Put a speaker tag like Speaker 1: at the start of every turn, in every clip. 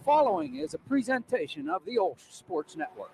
Speaker 1: following is a presentation of the OLSH Sports Network.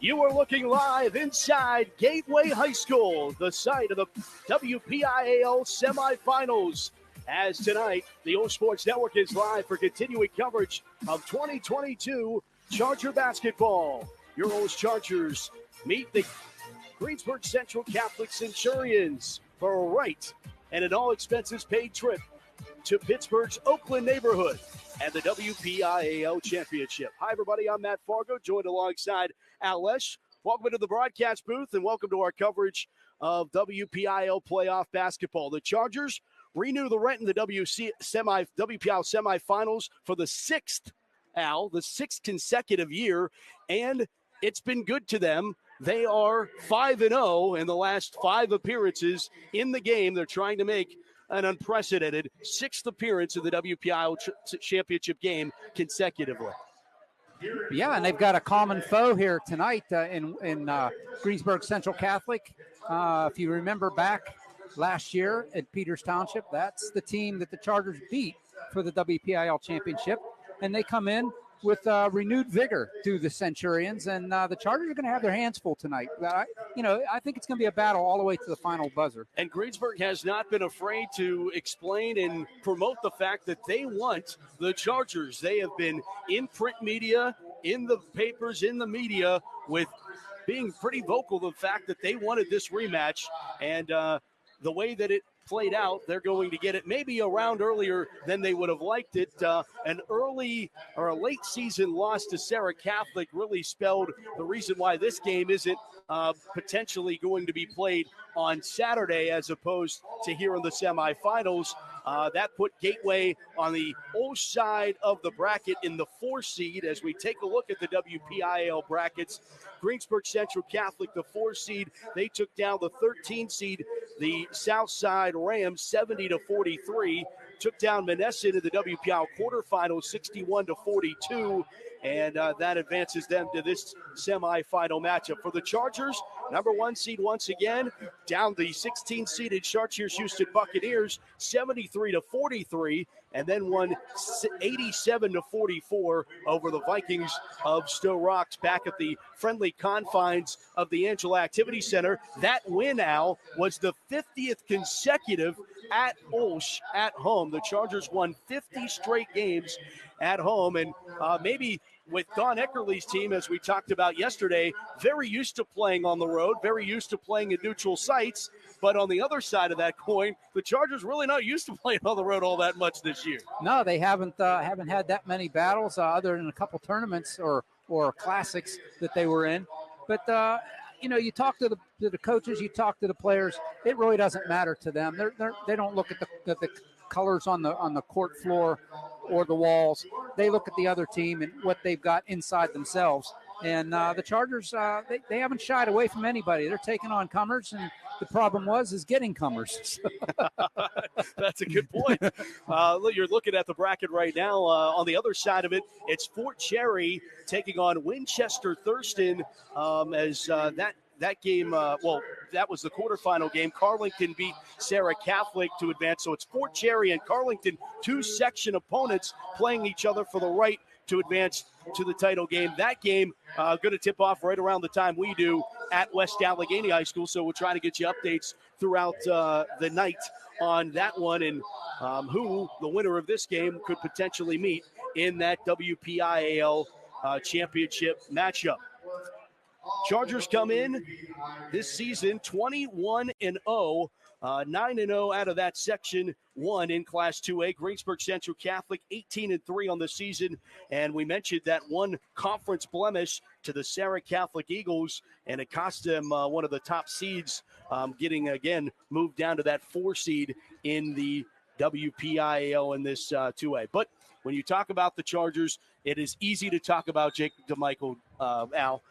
Speaker 2: You are looking live inside Gateway High School, the site of the WPIAL semifinals. As tonight, the OLSH Sports Network is live for continuing coverage of 2022 Charger basketball. Your OLSH Chargers meet the Greensburg Central Catholic Centurions for a right and an all-expenses-paid trip to Pittsburgh's Oakland neighborhood and the WPIAL Championship. Hi, everybody. I'm Matt Fargo, joined alongside OLSH. Welcome to the broadcast booth, and welcome to our coverage of WPIAL playoff basketball. The Chargers renew the rent in the WPIAL semifinals for the sixth consecutive year, and it's been good to them. They are 5-0 in the last 5 appearances in the game. They're trying to make an unprecedented 6th appearance in the WPIAL championship game consecutively.
Speaker 1: Yeah, and they've got a common foe here tonight in Greensburg Central Catholic. If you remember back last year at Peters Township, that's the team that the Chargers beat for the WPIAL championship, and they come in with renewed vigor to the Centurions, and the Chargers are going to have their hands full tonight. I think it's going to be a battle all the way to the final buzzer.
Speaker 2: And Greensburg has not been afraid to explain and promote the fact that they want the Chargers. They have been in print media, in the papers, in the media, with being pretty vocal the fact that they wanted this rematch, and the way that it played out, they're going to get it maybe a round earlier than they would have liked it. An early or a late season loss to Sarah Catholic really spelled the reason why this game isn't potentially going to be played on Saturday as opposed to here in the semifinals. That put Gateway on the OLSH side of the bracket in the 4 seed. As we take a look at the WPIAL brackets, Greensburg Central Catholic, the 4 seed, they took down the 13 seed, the Southside Rams, 70-43. Took down Menneson in the WPIAL quarterfinals, 61-42. And that advances them to this semifinal matchup. For the Chargers, number 1 seed once again, down the 16-seeded Chartiers Houston Buccaneers, 73-43, and then won 87-44 over the Vikings of Stowe Rocks back at the friendly confines of the Angela Activity Center. That win, Al, was the 50th consecutive at OLSH at home. The Chargers won 50 straight games at home, and maybe with Don Eckerly's team, as we talked about yesterday, very used to playing on the road, very used to playing in neutral sites. But on the other side of that coin, the Chargers really not used to playing on the road all that much this year.
Speaker 1: No, they haven't had that many battles other than a couple tournaments or classics that they were in. But you talk to the coaches, you talk to the players. It really doesn't matter to them. They don't look at the colors on the court floor or the walls. They look at the other team and what they've got inside themselves. And the Chargers, they haven't shied away from anybody. They're taking on comers, and the problem is getting comers.
Speaker 2: That's a good point. You're looking at the bracket right now. On the other side of it, it's Fort Cherry taking on Winchester Thurston as that game, that was the quarterfinal game. Carlington beat Sarah Catholic to advance. So it's Fort Cherry and Carlington, 2 section opponents playing each other for the right to advance to the title game. That game going to tip off right around the time we do at West Allegheny High School. So we'll try to get you updates throughout the night on that one and who the winner of this game could potentially meet in that WPIAL championship matchup. Chargers come in this season 21-0, 9-0 out of that Section 1 in Class 2A. Greensburg Central Catholic 18-3 on the season, and we mentioned that one conference blemish to the Sarah Catholic Eagles, and it cost them one of the top seeds, getting again moved down to that 4 seed in the WPIAL in this 2A. But when you talk about the Chargers, it is easy to talk about Jake DeMichael, Al.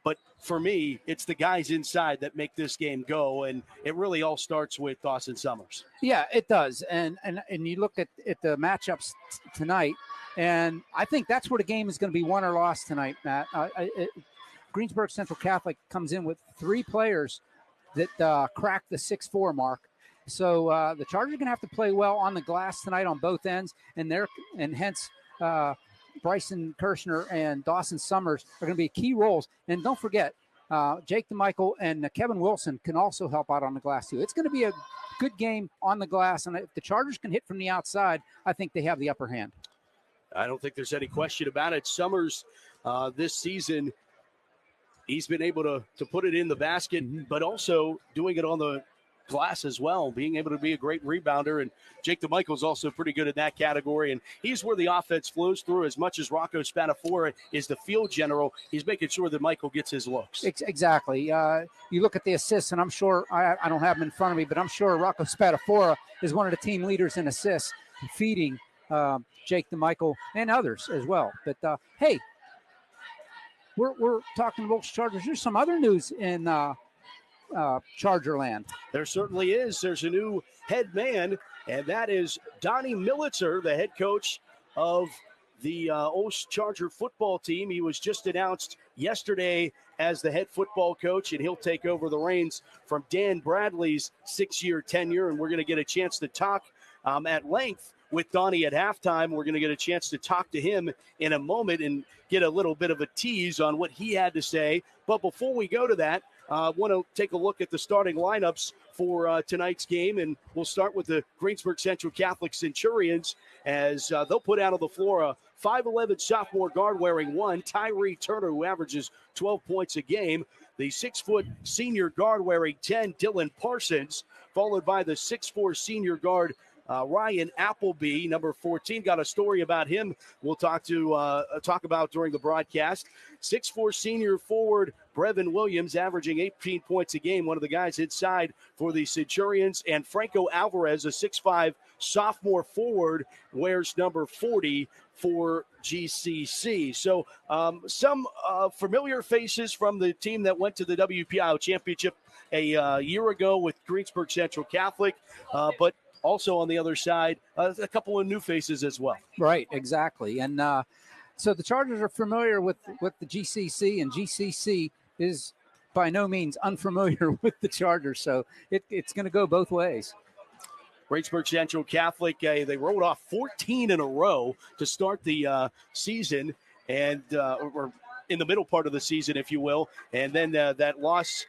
Speaker 2: But for me, it's the guys inside that make this game go, and it really all starts with Dawson Summers.
Speaker 1: Yeah, it does. And you look at the matchups tonight, and I think that's where the game is going to be won or lost tonight, Matt. Greensburg Central Catholic comes in with 3 players that crack the 6'4" mark. So the Chargers are going to have to play well on the glass tonight on both ends, and hence Bryson Kirshner and Dawson Summers are going to be key roles. And don't forget, Jake DeMichael and Kevin Wilson can also help out on the glass too. It's going to be a good game on the glass, and if the Chargers can hit from the outside, I think they have the upper hand.
Speaker 2: I don't think there's any question about it. Summers this season, he's been able to put it in the basket, but also doing it on the glass as well, being able to be a great rebounder. And Jake DeMichael is also pretty good in that category. And he's where the offense flows through as much as Rocco Spadafora is the field general. He's making sure that Michael gets his looks.
Speaker 1: Exactly. You look at the assists, and I'm sure, I don't have them in front of me, but I'm sure Rocco Spadafora is one of the team leaders in assists, feeding Jake DeMichael and others as well. But, hey, we're talking about Chargers. There's some other news in Charger land.
Speaker 2: There certainly is. There's a new head man, and that is Donnie Militzer, the head coach of the OLSH Charger football team. He was just announced yesterday as the head football coach, and he'll take over the reins from Dan Bradley's 6-year tenure, and we're going to get a chance to talk at length with Donnie at halftime. We're going to get a chance to talk to him in a moment and get a little bit of a tease on what he had to say. But before we go to that, I want to take a look at the starting lineups for tonight's game, and we'll start with the Greensburg Central Catholic Centurions as they'll put out on the floor a 5'11" sophomore guard wearing 1, Tyree Turner, who averages 12 points a game, the 6-foot senior guard wearing 10, Dylan Parsons, followed by the 6'4" senior guard Ryan Appleby, number 14. Got a story about him we'll talk about during the broadcast. 6'4" senior forward Brevin Williams, averaging 18 points a game, one of the guys inside for the Centurions. And Franco Alvarez, a 6'5" sophomore forward, wears number 40 for GCC. So some familiar faces from the team that went to the WPIAL championship a year ago with Greensburg Central Catholic, but also on the other side, a couple of new faces as well.
Speaker 1: Right, exactly. And so the Chargers are familiar with the GCC, and GCC is by no means unfamiliar with the Chargers. So it's going to go both ways.
Speaker 2: Greensburg Central Catholic, they rolled off 14 in a row to start the season, and or in the middle part of the season, if you will. And then that loss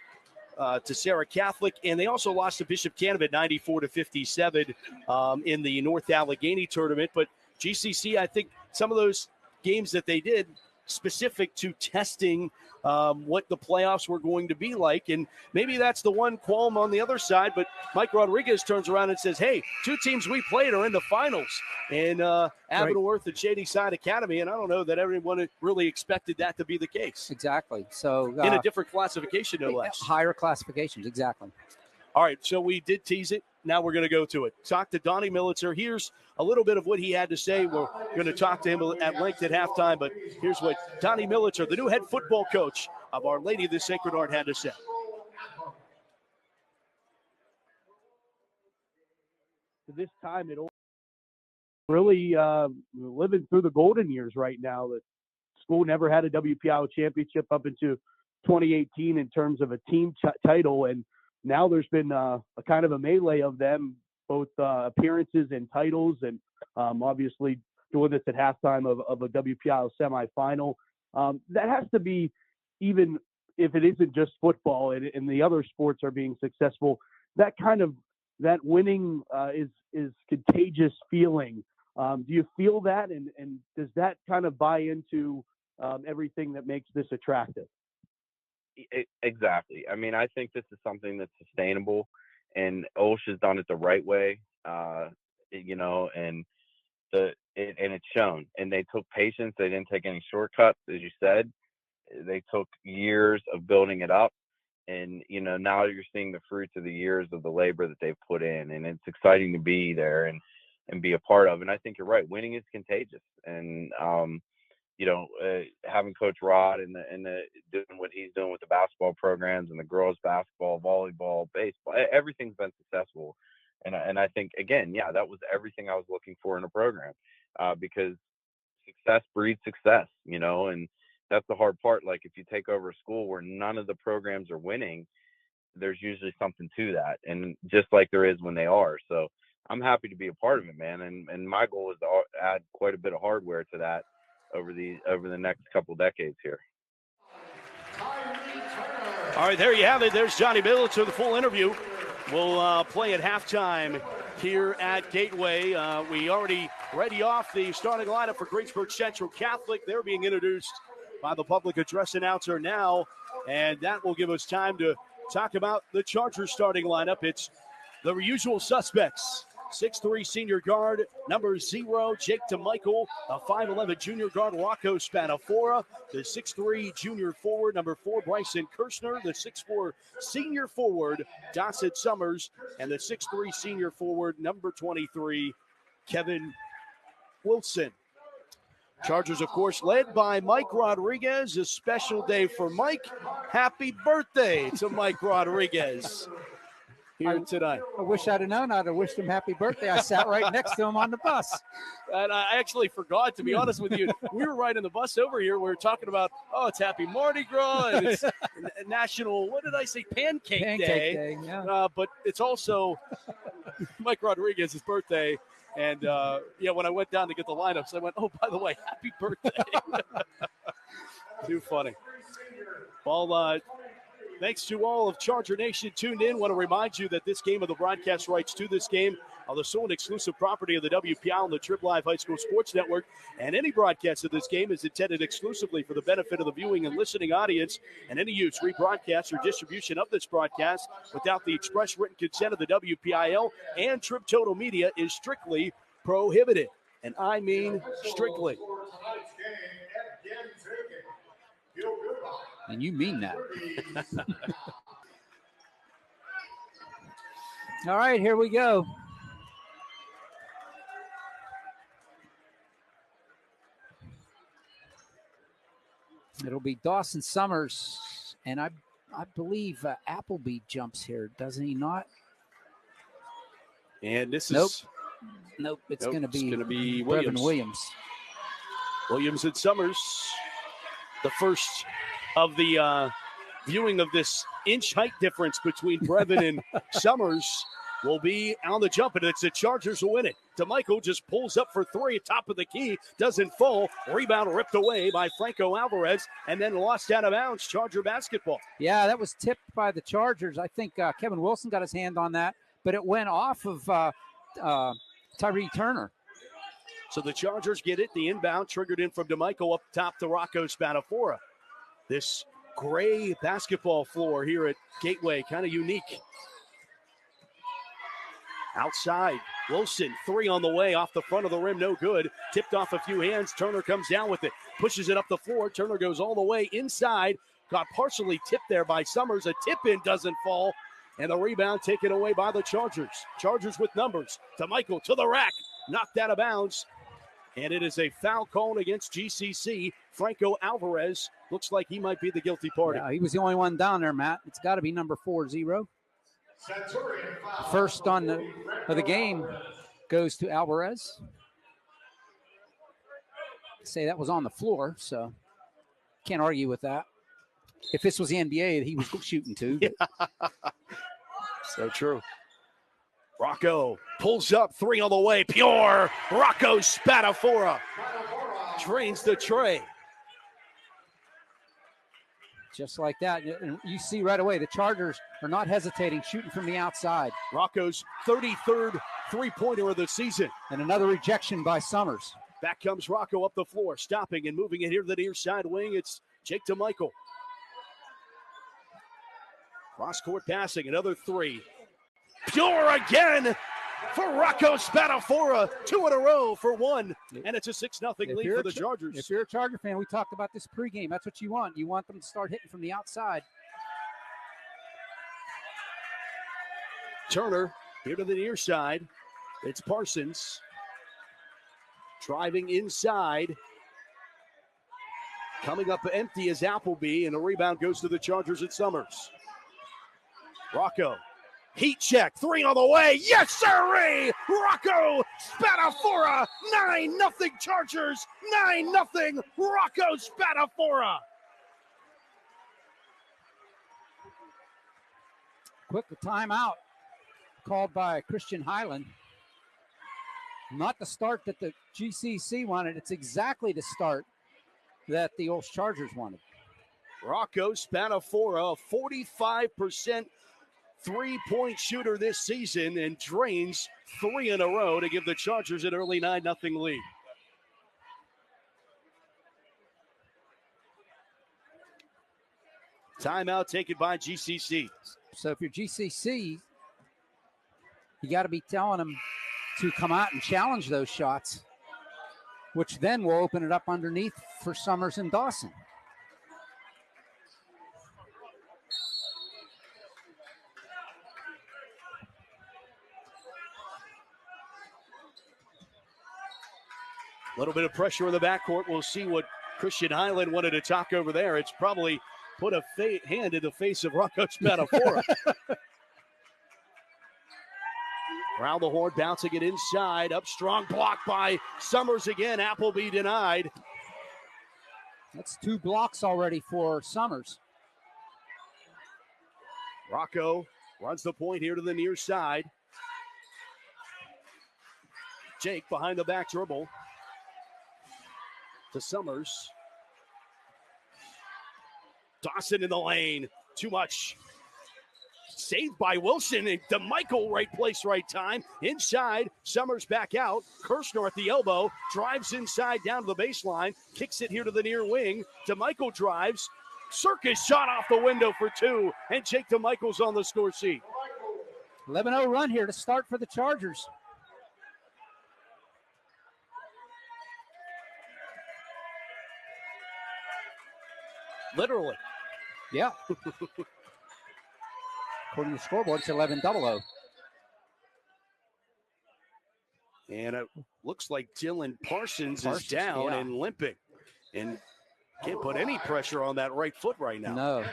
Speaker 2: to Sarah Catholic, and they also lost to Bishop Canevin 94-57 in the North Allegheny tournament. But GCC, I think some of those games that they did specific to testing what the playoffs were going to be like, and maybe that's the one qualm on the other side. But Mike Rodriguez turns around and says, hey, 2 teams we played are in the finals, and Avonworth and Shady Side Academy, and I don't know that everyone really expected that to be the case.
Speaker 1: Exactly. So
Speaker 2: in a different classification, no less.
Speaker 1: Higher classifications, exactly.
Speaker 2: All right, so we did tease it. Now we're going to go to it. Talk to Donnie Militzer. Here's a little bit of what he had to say. We're going to talk to him at length at halftime, but here's what Donnie Militzer, the new head football coach of Our Lady of the Sacred Heart, had to say.
Speaker 3: This time, it really living through the golden years right now. The school never had a WPIAL championship up into 2018 in terms of a team title, and now there's been a kind of a melee of them, both appearances and titles, and obviously doing this at halftime of a WPIAL semifinal. That has to be, even if it isn't just football and the other sports are being successful, that winning is contagious feeling. Do you feel that, and does that kind of buy into everything that makes this attractive?
Speaker 4: Exactly. I mean, I think this is something that's sustainable, and OLSH has done it the right way, and it's shown. And they took patience. They didn't take any shortcuts, as you said. They took years of building it up, and now you're seeing the fruits of the years of the labor that they've put in, and it's exciting to be there. And and be a part of. And I think you're right. Winning is contagious. And, having Coach Rod and doing what he's doing with the basketball programs and the girls basketball, volleyball, baseball, everything's been successful. And I think, again, yeah, that was everything I was looking for in a program, because success breeds success, and that's the hard part. Like, if you take over a school where none of the programs are winning, there's usually something to that, and just like there is when they are. So I'm happy to be a part of it, man. And my goal is to add quite a bit of hardware to that over the next couple decades here.
Speaker 2: All right, there you have it. There's Johnny Miller to the full interview. We'll play at halftime here at Gateway. We already ready off the starting lineup for Greensburg Central Catholic. They're being introduced by the public address announcer now, and that will give us time to talk about the Chargers starting lineup. It's the usual suspects. 6'3" senior guard, number 0, Jake DeMichael, a 5'11" junior guard, Rocco Spadafora, the 6'3" junior forward, number 4, Bryson Kirshner, the 6'4" senior forward, Dawson Summers, and the 6'3" senior forward, number 23, Kevin Wilson. Chargers, of course, led by Mike Rodriguez. A special day for Mike. Happy birthday to Mike Rodriguez here tonight.
Speaker 1: I wish I'd have known. I'd have wished him happy birthday. I sat right next to him on the bus.
Speaker 2: And I actually forgot, to be honest with you. We were riding the bus over here. We were talking about, it's Happy Mardi Gras, and it's National, what did I say, Pancake Day.
Speaker 1: Yeah.
Speaker 2: But it's also Mike Rodriguez's birthday. And, when I went down to get the lineups, I went, by the way, happy birthday. Too funny. Well, thanks to all of Charger Nation tuned in. Want to remind you that this game of the broadcast rights to this game are the sole and exclusive property of the WPL and the Trip Live High School Sports Network. And any broadcast of this game is intended exclusively for the benefit of the viewing and listening audience. And any use, rebroadcast, or distribution of this broadcast without the express written consent of the WPIL and Trip Total Media is strictly prohibited. And I mean strictly.
Speaker 1: And you mean that. All right, here we go. It'll be Dawson Summers, and I believe Appleby jumps here, doesn't he not?
Speaker 2: And this is
Speaker 1: nope. It's going to be
Speaker 2: Williams. Williams and Summers. The first of the viewing of this inch height difference between Brevin and Summers will be on the jump, and it's the Chargers who win it. DeMichael just pulls up for 3 at top of the key, doesn't fall. Rebound ripped away by Franco Alvarez, and then lost out of bounds. Charger basketball.
Speaker 1: Yeah, that was tipped by the Chargers. I think Kevin Wilson got his hand on that, but it went off of Tyree Turner.
Speaker 2: So the Chargers get it. The inbound triggered in from DeMichael up top to Rocco Spadafora. This gray basketball floor here at Gateway, kind of unique. Outside, Wilson, 3 on the way, off the front of the rim, no good. Tipped off a few hands, Turner comes down with it, pushes it up the floor. Turner goes all the way inside, got partially tipped there by Summers. A tip-in doesn't fall, and the rebound taken away by the Chargers. Chargers with numbers. DeMichael to the rack, knocked out of bounds. And it is a foul call against GCC. Franco Alvarez looks like he might be the guilty party.
Speaker 1: Yeah, he was the only one down there, Matt. It's got to be number 40. First on the game goes to Alvarez. Say that was on the floor, so can't argue with that. If this was the NBA, he was shooting too.
Speaker 2: So true. Rocco pulls up, 3 on the way. Pure. Rocco Spadafora drains the tray.
Speaker 1: Just like that. And you see right away the Chargers are not hesitating, shooting from the outside.
Speaker 2: Rocco's 33rd three-pointer of the season.
Speaker 1: And another rejection by Summers.
Speaker 2: Back comes Rocco up the floor, stopping and moving it here to the near side wing. It's Jake DeMichael. Cross-court passing, another 3. Pure again for Rocco Spadafora. 2 in a row for 1. And it's a 6-0 lead for the Chargers.
Speaker 1: If you're a Charger fan, we talked about this pregame. That's what you want. You want them to start hitting from the outside.
Speaker 2: Turner here to the near side. It's Parsons. driving inside. Coming up empty is Appleby, and the rebound goes to the Chargers at Summers. Rocco, heat check, 3 on the way. Yes, sirree! Rocco Spadafora, 9-0 Chargers, 9-0 Rocco Spadafora.
Speaker 1: Quick timeout called by Christian Highland. Not the start that the GCC wanted. It's exactly the start that the OLSH Chargers wanted.
Speaker 2: Rocco Spadafora, 45% three-point shooter this season, and drains 3 in a row to give the Chargers an early 9-0 lead. Timeout taken by GCC.
Speaker 1: So if you're GCC, you got to be telling them to come out and challenge those shots, which then will open it up underneath for Summers and Dawson.
Speaker 2: A little bit of pressure in the backcourt. We'll see what Christian Highland wanted to talk over there. It's probably put a hand in the face of Rocco Spadafora. Around the horn, bouncing it inside. Up strong, blocked by Summers again. Appleby denied.
Speaker 1: That's 2 blocks already for Summers.
Speaker 2: Rocco runs the point here to the near side. Jake behind the back dribble to Summers. Dawson in the lane. Too much. Saved by Wilson, and DeMichael, right place, right time. Inside, Summers back out. Kirshner at the elbow, drives inside down to the baseline, kicks it here to the near wing. DeMichael drives. Circus shot off the window for 2, and Jake DeMichael's on the score sheet.
Speaker 1: 11-0 run here to start for the Chargers.
Speaker 2: Literally.
Speaker 1: Yeah. According to the scoreboard, it's 11-0.
Speaker 2: And it looks like Dylan Parsons is down and limping. And can't put any pressure on that right foot right now.
Speaker 1: No.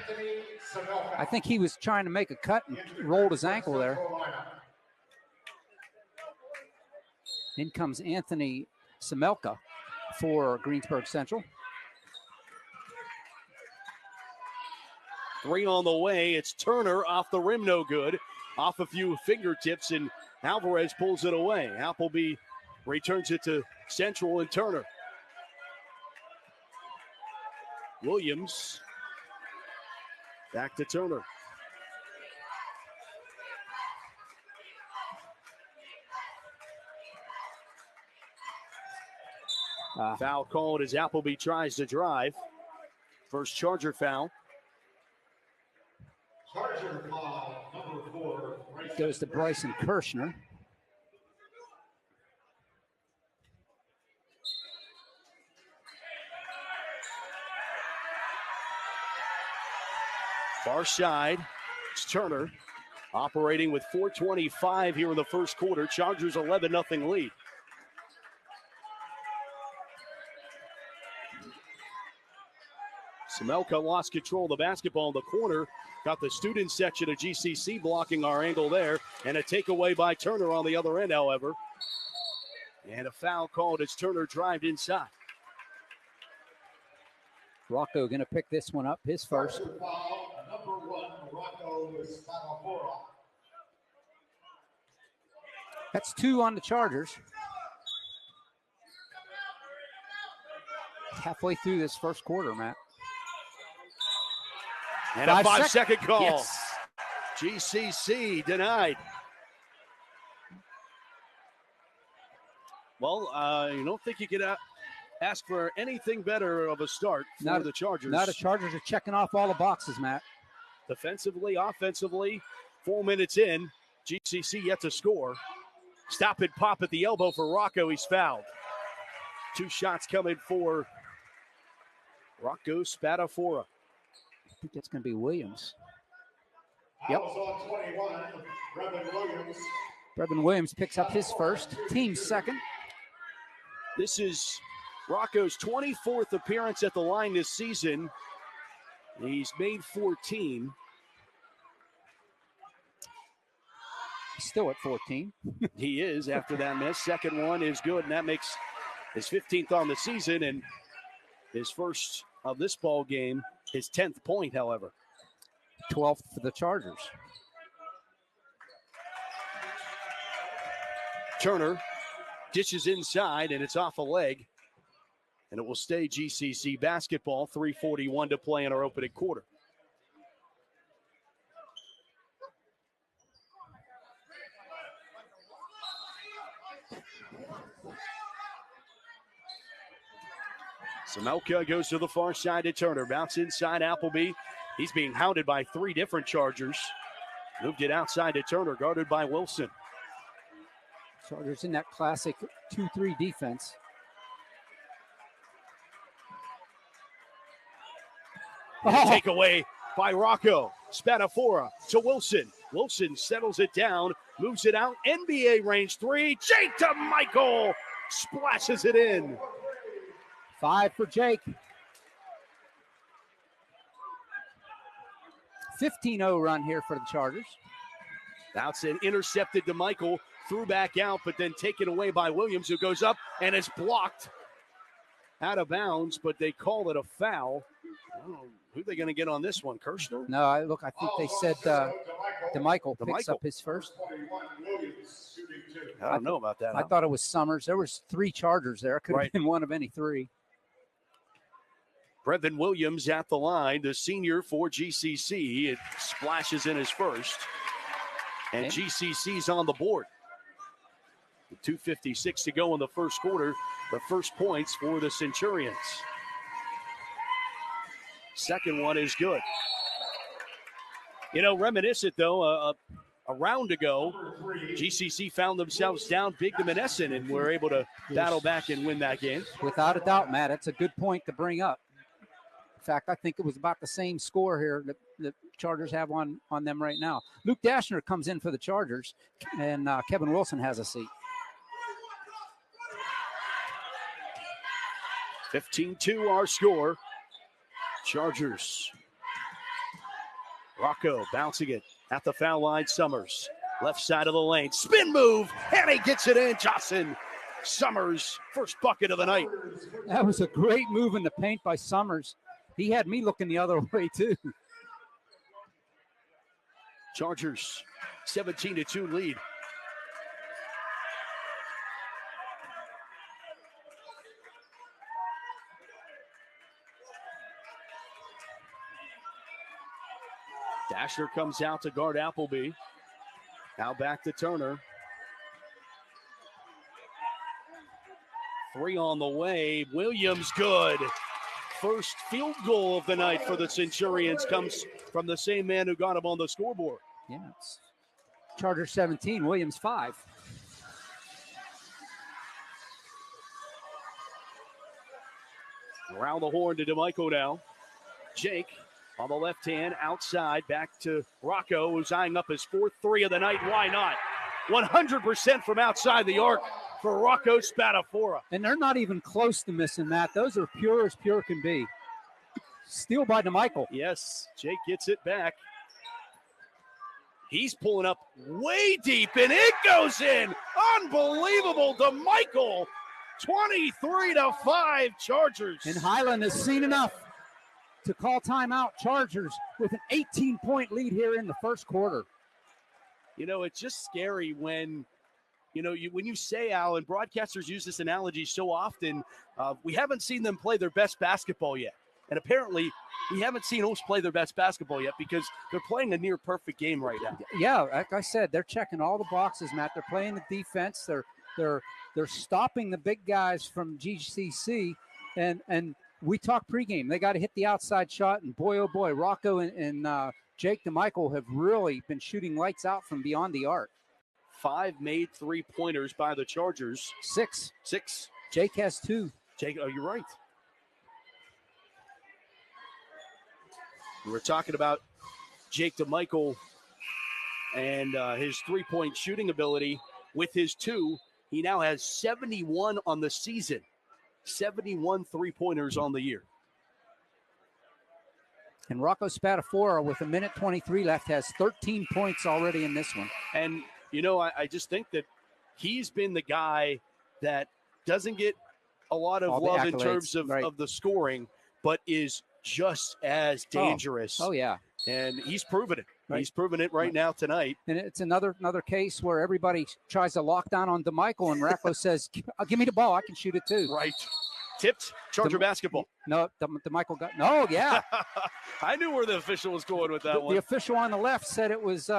Speaker 1: I think he was trying to make a cut and rolled his ankle there. In comes Anthony Semelka for Greensburg Central.
Speaker 2: 3 on the way. It's Turner off the rim, no good. Off a few fingertips, and Alvarez pulls it away. Appleby returns it to Central and Turner. Williams back to Turner. Foul called as Appleby tries to drive. First Charger foul.
Speaker 5: Charger foul, number 4.
Speaker 1: Goes to Bryson Kirshner.
Speaker 2: Far side, it's Turner operating with 4:25 here in the first quarter. Chargers 11-0 lead. Semelka lost control of the basketball in the corner. Got the student section of GCC blocking our angle there. And a takeaway by Turner on the other end, however. And a foul called as Turner drived inside.
Speaker 1: Rocco going to pick this one up, his first.
Speaker 5: Foul, number 1, Rocco Spadafora.
Speaker 1: That's 2 on the Chargers. Halfway through this first quarter, Matt.
Speaker 2: And a 5-second call.
Speaker 1: Yes.
Speaker 2: GCC denied. Well, you don't think you could ask for anything better of a start for the Chargers.
Speaker 1: Now the Chargers are checking off all the boxes, Matt.
Speaker 2: Defensively, offensively, 4 minutes in. GCC yet to score. Stop and pop at the elbow for Rocco. He's fouled. 2 shots coming for Rocco Spadafora.
Speaker 1: I think that's going to be Williams.
Speaker 5: Yep. On 21, Brevin Williams.
Speaker 1: Brevin Williams picks up his first, team's second.
Speaker 2: This is Rocco's 24th appearance at the line this season. He's made 14.
Speaker 1: Still at 14.
Speaker 2: He is after that miss. Second one is good, and that makes his 15th on the season and his first of this ball game, his 10th point, however.
Speaker 1: 12th for the Chargers.
Speaker 2: Turner dishes inside, and it's off a leg. And it will stay GCC basketball. 3:41 to play in our opening quarter. Samelka goes to the far side to Turner. Bounce inside Appleby. He's being hounded by three different Chargers. Moved it outside to Turner, guarded by Wilson.
Speaker 1: Chargers in that classic 2-3 defense.
Speaker 2: Take away by Rocco. Spadafora to Wilson. Wilson settles it down, moves it out. NBA range three. Jake to Michael. Splashes it in.
Speaker 1: 5 for Jake. 15-0 run here for the Chargers.
Speaker 2: That's an intercepted to Michael. Threw back out, but then taken away by Williams, who goes up and is blocked out of bounds, but they call it a foul. I don't know, who are they going to get on this one? Kirshner?
Speaker 1: No, I think they said DeMichael picks up his first.
Speaker 2: I don't know about that.
Speaker 1: I thought it was Summers. There was 3 Chargers there. It could have been one of any 3.
Speaker 2: Brevin Williams at the line, the senior for GCC. It splashes in his first. And GCC's on the board. With 2:56 to go in the first quarter. The first points for the Centurions. Second one is good. You know, reminiscent, though, a round ago, GCC found themselves down big to Monessen and were able to battle back and win that game.
Speaker 1: Without a doubt, Matt. It's a good point to bring up. In fact, I think it was about the same score here that the Chargers have on them right now. Luke Dashner comes in for the Chargers, and Kevin Wilson has a seat.
Speaker 2: 15-2 our score. Chargers. Rocco bouncing it at the foul line. Summers, left side of the lane. Spin move, and he gets it in. Johnson. Summers, first bucket of the night.
Speaker 1: That was a great move in the paint by Summers. He had me looking the other way, too.
Speaker 2: Chargers, 17-2 lead. Dashner comes out to guard Appleby. Now back to Turner. 3 on the way. Williams good. First field goal of the night for the Centurions comes from the same man who got him on the scoreboard.
Speaker 1: Yeah, it's Chargers 17, Williams 5.
Speaker 2: Around the horn to DeMichael now. Jake on the left hand, outside, back to Rocco, who's eyeing up his 4th 3 of the night. Why not? 100% from outside the arc for Rocco Spadafora.
Speaker 1: And they're not even close to missing that. Those are pure as pure can be. Steal by DeMichael.
Speaker 2: Yes, Jake gets it back. He's pulling up way deep, and it goes in. Unbelievable. DeMichael, 23-5 Chargers.
Speaker 1: And Highland has seen enough to call timeout. Chargers with an 18-point lead here in the first quarter.
Speaker 2: You know, it's just scary when, when you say, Al, and broadcasters use this analogy so often, we haven't seen them play their best basketball yet. And apparently, we haven't seen OLSH play their best basketball yet because they're playing a near-perfect game right now.
Speaker 1: Yeah, like I said, they're checking all the boxes, Matt. They're playing the defense. They're stopping the big guys from GCC. And we talked pregame. They got to hit the outside shot. And boy, oh boy, Rocco and Jake DeMichael have really been shooting lights out from beyond the arc.
Speaker 2: 5 made 3-pointers by the Chargers.
Speaker 1: 6.
Speaker 2: 6.
Speaker 1: Jake has 2.
Speaker 2: Jake, oh, you're right. We were talking about Jake DeMichael and his 3-point shooting ability. With his 2, He now has 71 on the season, 71 three-pointers on the year.
Speaker 1: And Rocco Spatafora, with 1:23 left, has 13 points already in this one.
Speaker 2: And, I just think that he's been the guy that doesn't get a lot of love in terms of the scoring, but is just as dangerous.
Speaker 1: Oh yeah.
Speaker 2: And he's proven it.
Speaker 1: Right.
Speaker 2: He's proven it right now tonight.
Speaker 1: And it's another case where everybody tries to lock down on DeMichael, and Racco says, give me the ball. I can shoot it too.
Speaker 2: Right. Tipped Charger basketball.
Speaker 1: No, DeMichael got – no, yeah.
Speaker 2: I knew where the official was going with that one.
Speaker 1: The official on the left said it was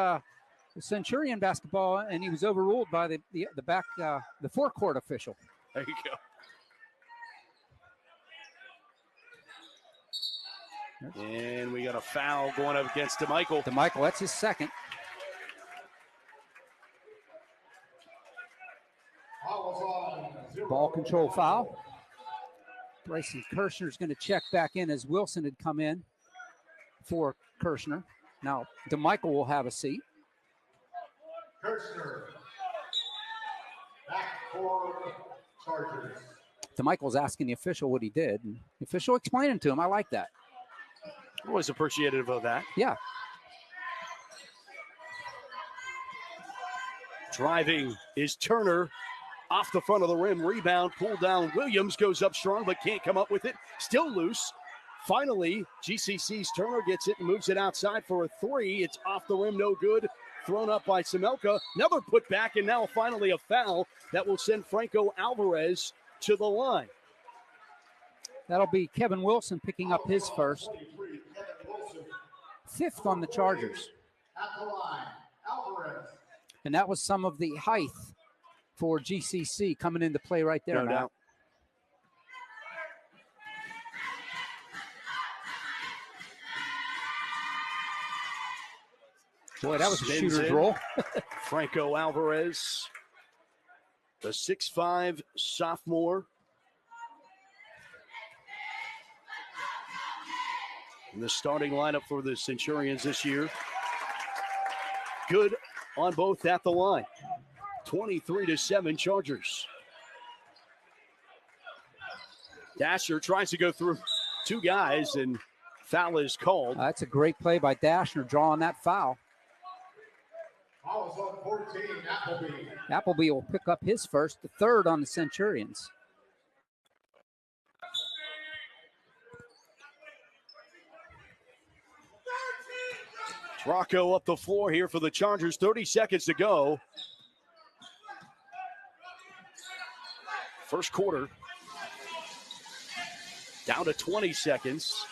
Speaker 1: Centurion basketball, and he was overruled by the forecourt official.
Speaker 2: There you go. And we got a foul going up against DeMichael.
Speaker 1: DeMichael, that's his second. Ball control foul. Bryson Kirshner's going to check back in as Wilson had come in for Kirshner. Now, DeMichael will have a seat.
Speaker 5: Kirshner, back for Chargers.
Speaker 1: DeMichael's asking the official what he did, and the official explaining to him. I like that.
Speaker 2: Always appreciative of that.
Speaker 1: Yeah.
Speaker 2: Driving is Turner. Off the front of the rim, rebound, pulled down. Williams goes up strong, but can't come up with it. Still loose. Finally, GCC's Turner gets it and moves it outside for a three. It's off the rim, no good. Thrown up by Semelka. Another put back, and now finally a foul that will send Franco Alvarez to the line.
Speaker 1: That'll be Kevin Wilson picking up his first. Fifth on the Chargers.
Speaker 5: At the line, Alvarez.
Speaker 1: And that was some of the height for GCC coming into play right there.
Speaker 2: No doubt.
Speaker 1: Boy, that was a shooter's roll.
Speaker 2: Franco Alvarez, the 6'5" sophomore. In the starting lineup for the Centurions this year. Good on both at the line. 23-7 Chargers. Dasher tries to go through two guys, and foul is called.
Speaker 1: That's a great play by Dashner, drawing that foul.
Speaker 5: Foul is on 14, Appleby.
Speaker 1: Appleby will pick up his first, the third on the Centurions.
Speaker 2: Rocco up the floor here for the Chargers. 30 seconds to go. First quarter. Down to 20 seconds.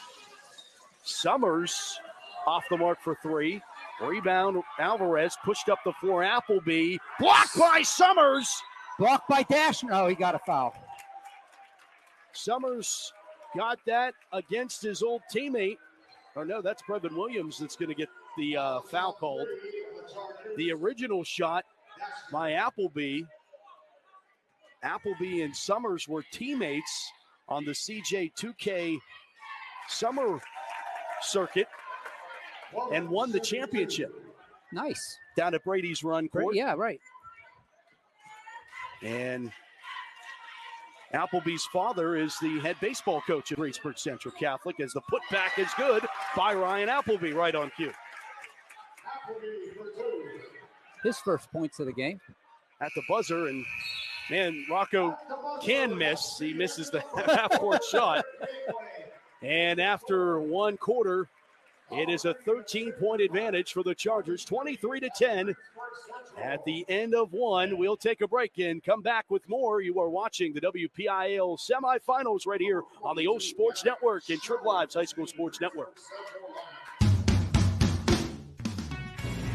Speaker 2: Summers off the mark for three. Rebound, Alvarez pushed up the floor. Appleby blocked by Summers.
Speaker 1: Blocked by Dashner. Oh, he got a foul.
Speaker 2: Summers got that against his old teammate. Or no, that's Brevin Williams that's going to get the foul called. The original shot by Appleby. Appleby and Summers were teammates on the CJ2K summer circuit and won the championship.
Speaker 1: Nice.
Speaker 2: Down at Brady's Run court.
Speaker 1: Yeah, right.
Speaker 2: And Appleby's father is the head baseball coach at Greensburg Central Catholic, as the putback is good by Ryan Appleby, right on cue.
Speaker 1: His first points of the game.
Speaker 2: At the buzzer, and man, Rocco can miss. He misses the half-court shot. And after one quarter, it is a 13-point advantage for the Chargers, 23-10. At the end of one, we'll take a break and come back with more. You are watching the WPIAL semifinals right here on the OLSH Sports Network and Trib Live's High School Sports Network.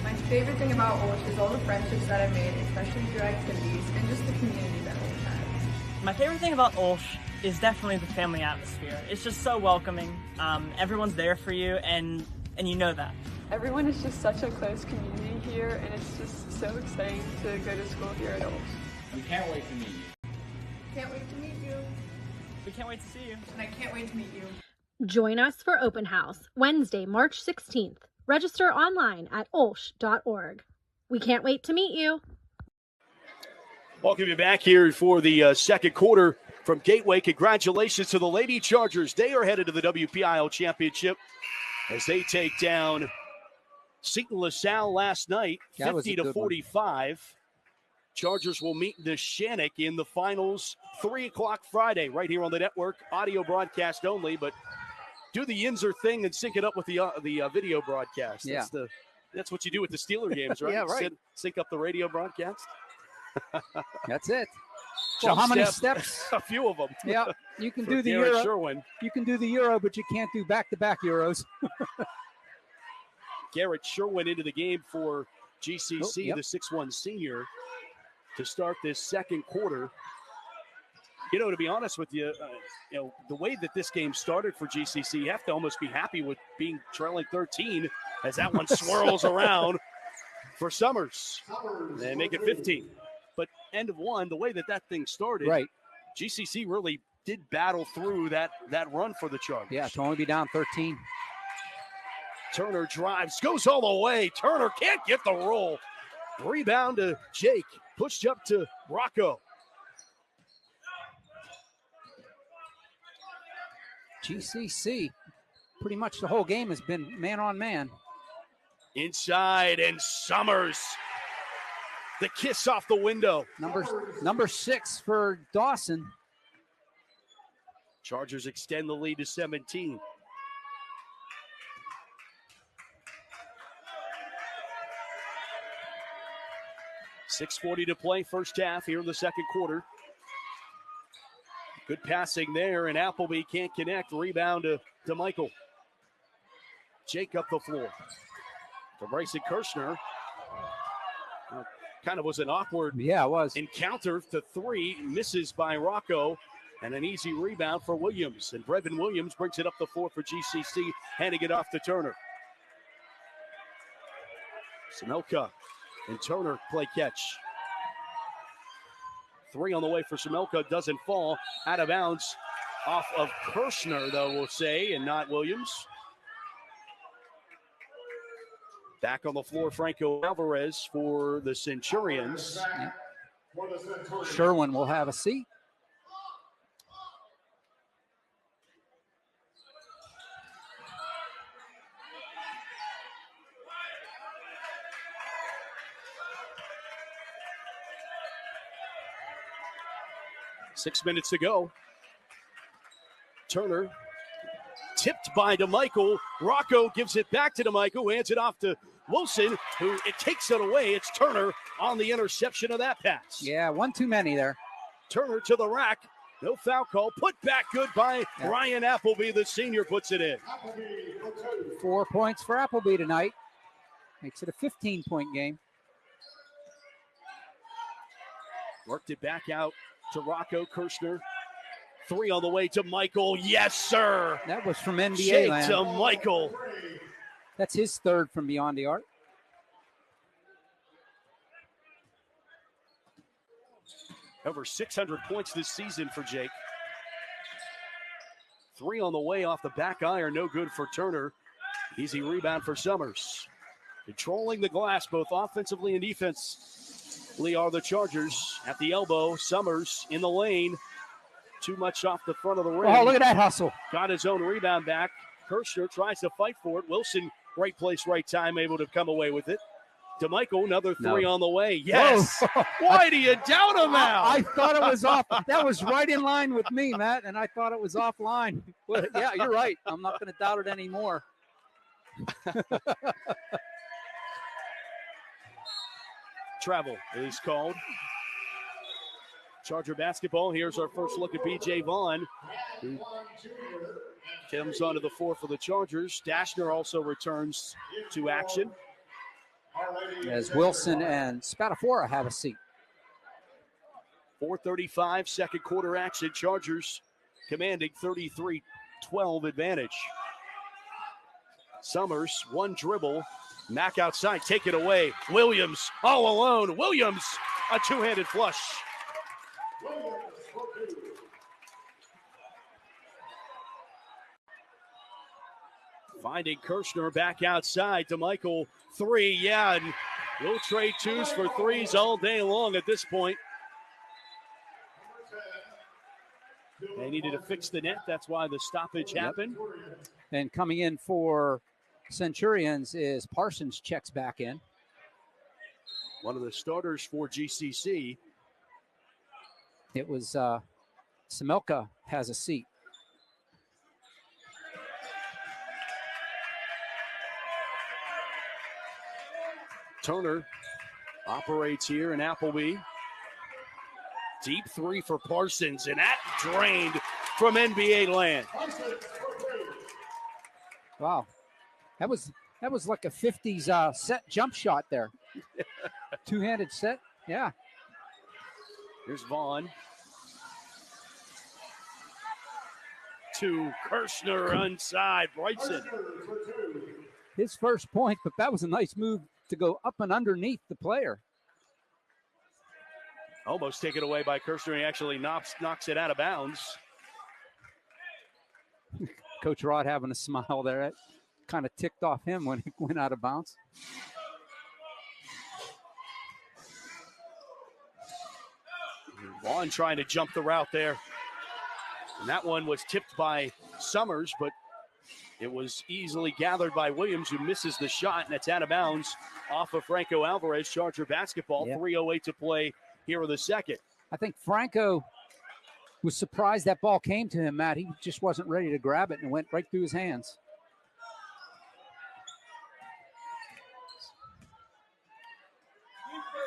Speaker 6: My favorite thing about OLSH is all the friendships that I've made, especially through activities, and just the community that OLSH has.
Speaker 7: My favorite thing about OLSH is definitely the family atmosphere. It's just so welcoming. Everyone's there for you, and you know that.
Speaker 6: Everyone is just such a close community here, and it's just so exciting to go to school here at OLSH.
Speaker 8: We can't wait to meet you.
Speaker 6: Can't wait to meet you.
Speaker 7: We can't wait to see you.
Speaker 6: And I can't wait to meet you.
Speaker 9: Join us for Open House, Wednesday, March 16th. Register online at olsh.org. We can't wait to meet you.
Speaker 2: Welcome you back here for the second quarter from Gateway. Congratulations to the Lady Chargers. They are headed to the WPIL Championship as they take down Seton LaSalle last night, 50-45. Chargers will meet the Shannock in the finals, 3 o'clock Friday, right here on the network. Audio broadcast only, but do the Yinzer thing and sync it up with the video broadcast.
Speaker 1: Yeah.
Speaker 2: That's what you do with the Steeler games, right?
Speaker 1: Yeah, right.
Speaker 2: Sync up the radio broadcast.
Speaker 1: That's it. Well, how many steps?
Speaker 2: A few of them.
Speaker 1: Yeah, you can do the
Speaker 2: Garrett
Speaker 1: Euro.
Speaker 2: Sherwin.
Speaker 1: You can do the Euro, but you can't do back-to-back Euros.
Speaker 2: Garrett Sherwin into the game for GCC,
Speaker 1: yep.
Speaker 2: the 6'1 senior, to start this second quarter. You know, to be honest with you, the way that this game started for GCC, you have to almost be happy with being trailing 13 as that one swirls around for Summers and make it 15. But end of one, the way that thing started,
Speaker 1: right.
Speaker 2: GCC really did battle through that run for the Chargers.
Speaker 1: Yeah, to only be down 13.
Speaker 2: Turner drives, goes all the way. Turner can't get the roll. Rebound to Jake, pushed up to Rocco.
Speaker 1: GCC, pretty much the whole game has been man on man.
Speaker 2: Inside, and Summers. The kiss off the window.
Speaker 1: Number 6 for Dawson.
Speaker 2: Chargers extend the lead to 17. .6:40 to play, first half here in the second quarter. Good passing there, and Appleby can't connect. Rebound to Michael. Jake up the floor to Bryson Kirshner. Kind of was an awkward encounter to 3. Misses by Rocco, and an easy rebound for Williams. And Brevin Williams brings it up the floor for GCC, handing it off to Turner. Samelka and Turner play catch. 3 on the way for Samelka, doesn't fall. Out of bounds off of Kirshner, though, we'll say, and not Williams. Back on the floor, Franco Alvarez for the Centurions.
Speaker 1: Sherwin will have a seat.
Speaker 2: Six minutes to go. Turner tipped by DeMichael. Rocco gives it back to DeMichael, who hands it off to Wilson, who it takes it away. It's Turner on the interception of that pass.
Speaker 1: Yeah, one too many there.
Speaker 2: Turner to the rack. No foul call. Put back good by Ryan Appleby. The senior puts it in.
Speaker 1: 4 points for Appleby tonight. Makes it a 15-point game.
Speaker 2: Worked it back out to Rocco. Kirshner. 3 on the way to Michael. Yes, sir.
Speaker 1: That was from NBA
Speaker 2: Shake
Speaker 1: land.
Speaker 2: to Michael.
Speaker 1: That's his 3rd from beyond the arc.
Speaker 2: Over 600 points this season for Jake. 3 on the way off the back iron. No good for Turner. Easy rebound for Summers. Controlling the glass both offensively and defensively are the Chargers. At the elbow, Summers in the lane. Too much off the front of the rim.
Speaker 1: Oh, look at that hustle.
Speaker 2: Got his own rebound back. Kirshner tries to fight for it. Wilson, right place, right time, able to come away with it. DeMichael, another 3 on the way. Yes. Why do you doubt him now?
Speaker 1: I thought it was off. That was right in line with me, Matt, and I thought it was offline. Well, yeah, you're right. I'm not going to doubt it anymore.
Speaker 2: Travel is called. Charger basketball. Here's our first look at B.J. Vaughn, who comes onto the floor for the Chargers. Dashner also returns to action.
Speaker 1: As Wilson and Spatafora have a seat.
Speaker 2: 4:35, second quarter action. Chargers commanding 33-12 advantage. Summers, one dribble. Mack outside, take it away. Williams all alone. Williams, a two-handed flush. Finding Kirshner back outside to Michael. 3, and we'll trade 2s for 3s all day long at this point. They needed to fix the net. That's why the stoppage happened.
Speaker 1: And coming in for Centurions is Parsons, checks back in.
Speaker 2: One of the starters for GCC.
Speaker 1: It was Samelka has a seat.
Speaker 2: Turner operates here in Appleby. Deep three for Parsons, and that drained from NBA land.
Speaker 1: Wow. That was like a 50s set jump shot there. Two-handed set. Yeah.
Speaker 2: Here's Vaughn. To Kirshner onside. Brightson.
Speaker 1: His first point, but that was a nice move to go up and underneath the player.
Speaker 2: Almost taken away by Kirshner. He actually knocks it out of bounds.
Speaker 1: Coach Rod having a smile there. That kind of ticked off him when he went out of bounds.
Speaker 2: Vaughn trying to jump the route there. And that one was tipped by Summers, but it was easily gathered by Williams, who misses the shot, and it's out of bounds off of Franco Alvarez. Charger basketball, 3:08 to play here in the second.
Speaker 1: I think Franco was surprised that ball came to him, Matt. He just wasn't ready to grab it and went right through his hands.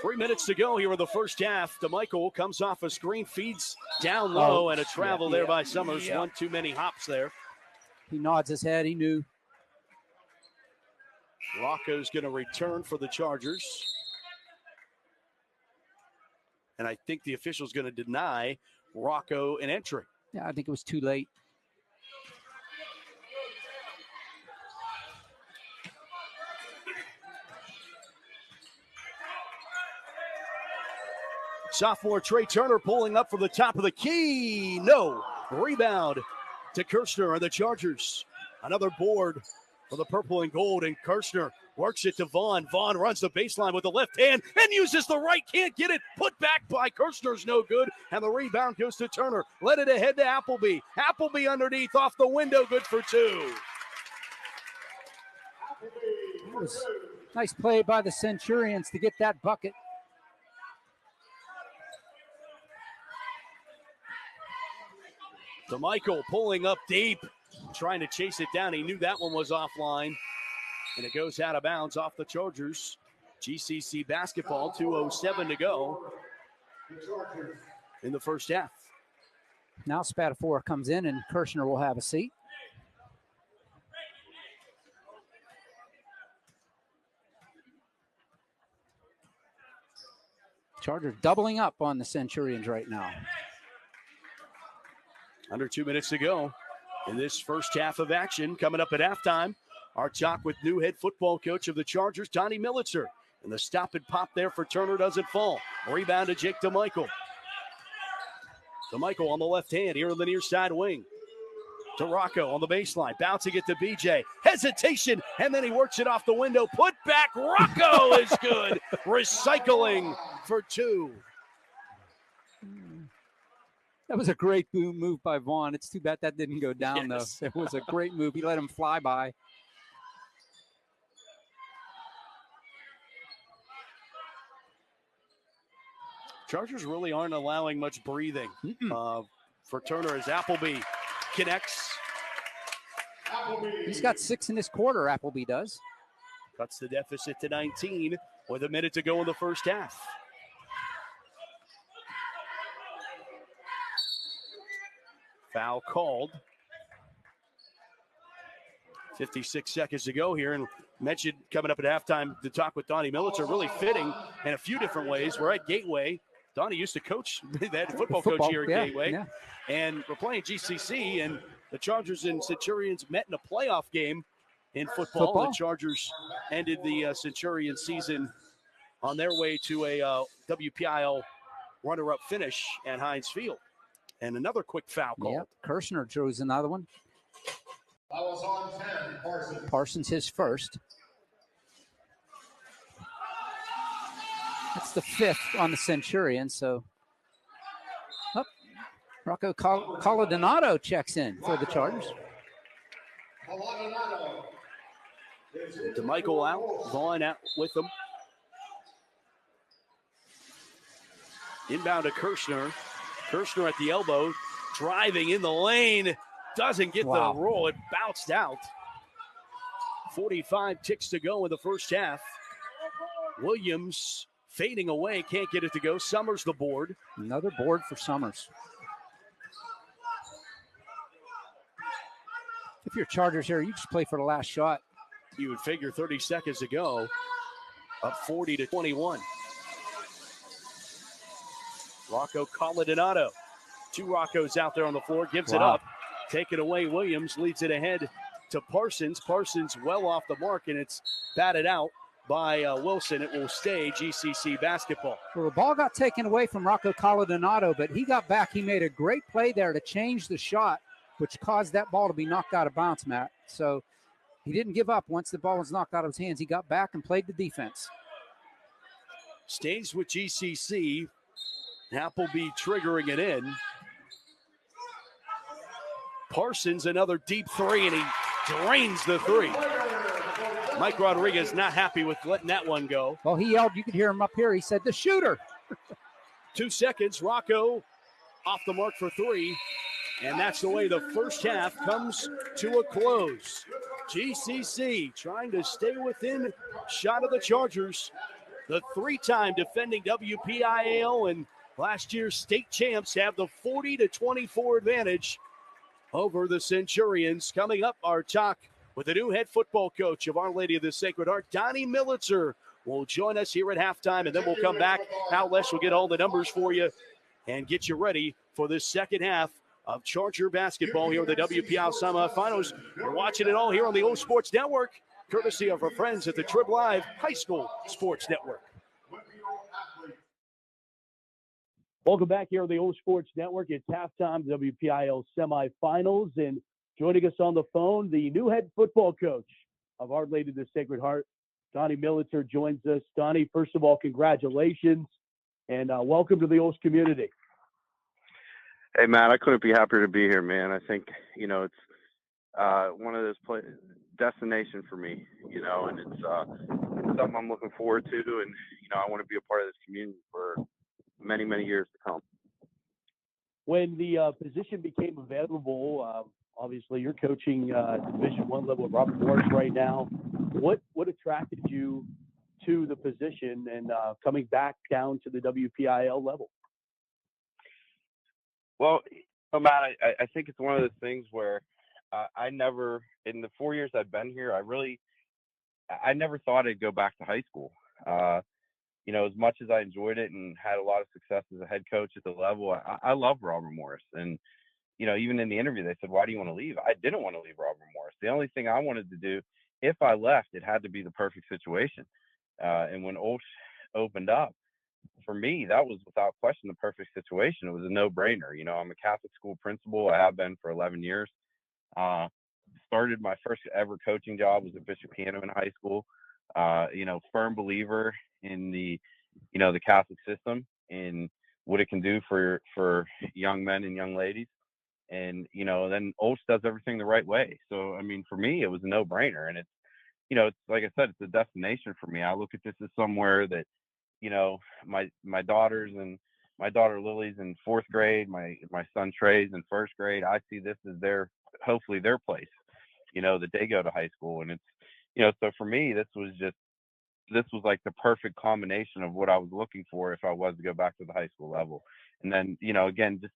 Speaker 2: Three minutes to go here in the first half. DeMichael comes off a screen, feeds down low, and a travel there by Summers. One too many hops there.
Speaker 1: He nods his head. He knew.
Speaker 2: Rocco's going to return for the Chargers. And I think the official's going to deny Rocco an entry.
Speaker 1: Yeah, I think it was too late.
Speaker 2: Sophomore Trey Turner pulling up from the top of the key. No. Rebound to Kirshner and the Chargers. Another board for the purple and gold, and Kirshner works it to Vaughn. Vaughn runs the baseline with the left hand and uses the right. Can't get it. Put back by Kirshner's no good, and the rebound goes to Turner. Let it ahead to Appleby. Appleby underneath off the window, good for two.
Speaker 1: It was nice play by the Centurions to get that bucket.
Speaker 2: DeMichael pulling up deep, trying to chase it down. He knew that one was offline, and it goes out of bounds off the Chargers. GCC basketball, 2:07 to go in the first half.
Speaker 1: Now Spatafora comes in, and Kirshner will have a seat. Chargers doubling up on the Centurions right now.
Speaker 2: Under 2 minutes to go in this first half of action. Coming up at halftime, our talk with new head football coach of the Chargers, Donnie Millitzer. And the stop and pop there for Turner doesn't fall. Rebound to Jake DeMichael. DeMichael on the left hand here on the near side wing. To Rocco on the baseline. Bouncing it to BJ. Hesitation, and then he works it off the window. Put back, Rocco is good. Recycling for two.
Speaker 1: That was a great move by Vaughn. It's too bad that didn't go down, though. It was a great move. He let him fly by.
Speaker 2: Chargers really aren't allowing much breathing for Turner as Appleby connects.
Speaker 1: He's got 6 in this quarter, Appleby does.
Speaker 2: Cuts the deficit to 19 with a minute to go in the first half. Foul called. 56 seconds to go here, and mentioned coming up at halftime to talk with Donnie Millitzer, really fitting in a few different ways. We're at Gateway. Donnie used to coach, the football coach here at Gateway, and we're playing GCC, and the Chargers and Centurions met in a playoff game in football. The Chargers ended the Centurion season on their way to a WPIL runner-up finish at Heinz Field. And another quick foul call.
Speaker 1: Yep, Kirshner throws another one.
Speaker 5: Foul was on 10, Parsons.
Speaker 1: Parsons his first. That's the 5th on the Centurion, so Rocco Coladonato checks in for the Chargers.
Speaker 2: DeMichael out, Vaughn out with them. Inbound to Kirshner. Kirshner at the elbow, driving in the lane. Doesn't get the roll. It bounced out. 45 ticks to go in the first half. Williams fading away, can't get it to go. Summers the board.
Speaker 1: Another board for Summers. If you're Chargers here, you just play for the last shot.
Speaker 2: You would figure 30 seconds to go. Up 40-21. Rocco Coladonato. 2 Roccos out there on the floor. Gives it up. Taken away. Williams leads it ahead to Parsons. Parsons well off the mark, and it's batted out by Wilson. It will stay GCC basketball.
Speaker 1: Well, the ball got taken away from Rocco Coladonato, but he got back. He made a great play there to change the shot, which caused that ball to be knocked out of bounds, Matt. So he didn't give up. Once the ball was knocked out of his hands, he got back and played the defense.
Speaker 2: Stays with GCC. Appleby triggering it in. Parsons, another deep 3, and he drains the 3. Mike Rodriguez not happy with letting that one go.
Speaker 1: Well, he yelled. You could hear him up here. He said, the shooter.
Speaker 2: 2 seconds. Rocco off the mark for 3. And that's the way the first half comes to a close. GCC trying to stay within shot of the Chargers. The 3-time defending WPIAL and last year's state champs have the 40-24 advantage over the Centurions. Coming up, our talk with the new head football coach of Our Lady of the Sacred Heart, Donnie Militzer, will join us here at halftime, and then we'll come back. OLSH will get all the numbers for you and get you ready for this second half of Charger basketball here at the WPIAL semifinals. We're watching it all here on the OLSH Sports Network, courtesy of our friends at the Trib Live High School Sports Network.
Speaker 3: Welcome back here on the OLSH Sports Network. It's halftime, WPIAL semifinals, and joining us on the phone, the new head football coach of Our Lady of the Sacred Heart, Donnie Militzer, joins us. Donnie, first of all, congratulations, and welcome to the OLSH community.
Speaker 4: Hey, Matt, I couldn't be happier to be here, man. I think, it's one of those destination for me, and it's something I'm looking forward to, and, I want to be a part of this community for many, many years to come.
Speaker 3: When the position became available, obviously you're coaching Division I level at Robert Morris right now. What attracted you to the position and coming back down to the WPIAL level?
Speaker 4: Well, Matt, I think it's one of those things where I never, in the 4 years I've been here, I never thought I'd go back to high school. As much as I enjoyed it and had a lot of success as a head coach at the level, I love Robert Morris. And, even in the interview, they said, why do you want to leave? I didn't want to leave Robert Morris. The only thing I wanted to do, if I left, it had to be the perfect situation. And when OLSH opened up, for me, that was without question the perfect situation. It was a no-brainer. I'm a Catholic school principal. I have been for 11 years. Started my first ever coaching job was at Bishop Cannon in high school. Firm believer in the Catholic system and what it can do for young men and young ladies. And, then OLSH does everything the right way. So, for me, it was a no-brainer. And it's, it's like I said, it's a destination for me. I look at this as somewhere that, my daughters and my daughter Lily's in 4th grade, my son Trey's in 1st grade. I see this as hopefully their place, that they go to high school. And it's, so for me, this was like the perfect combination of what I was looking for if I was to go back to the high school level. And then, again, just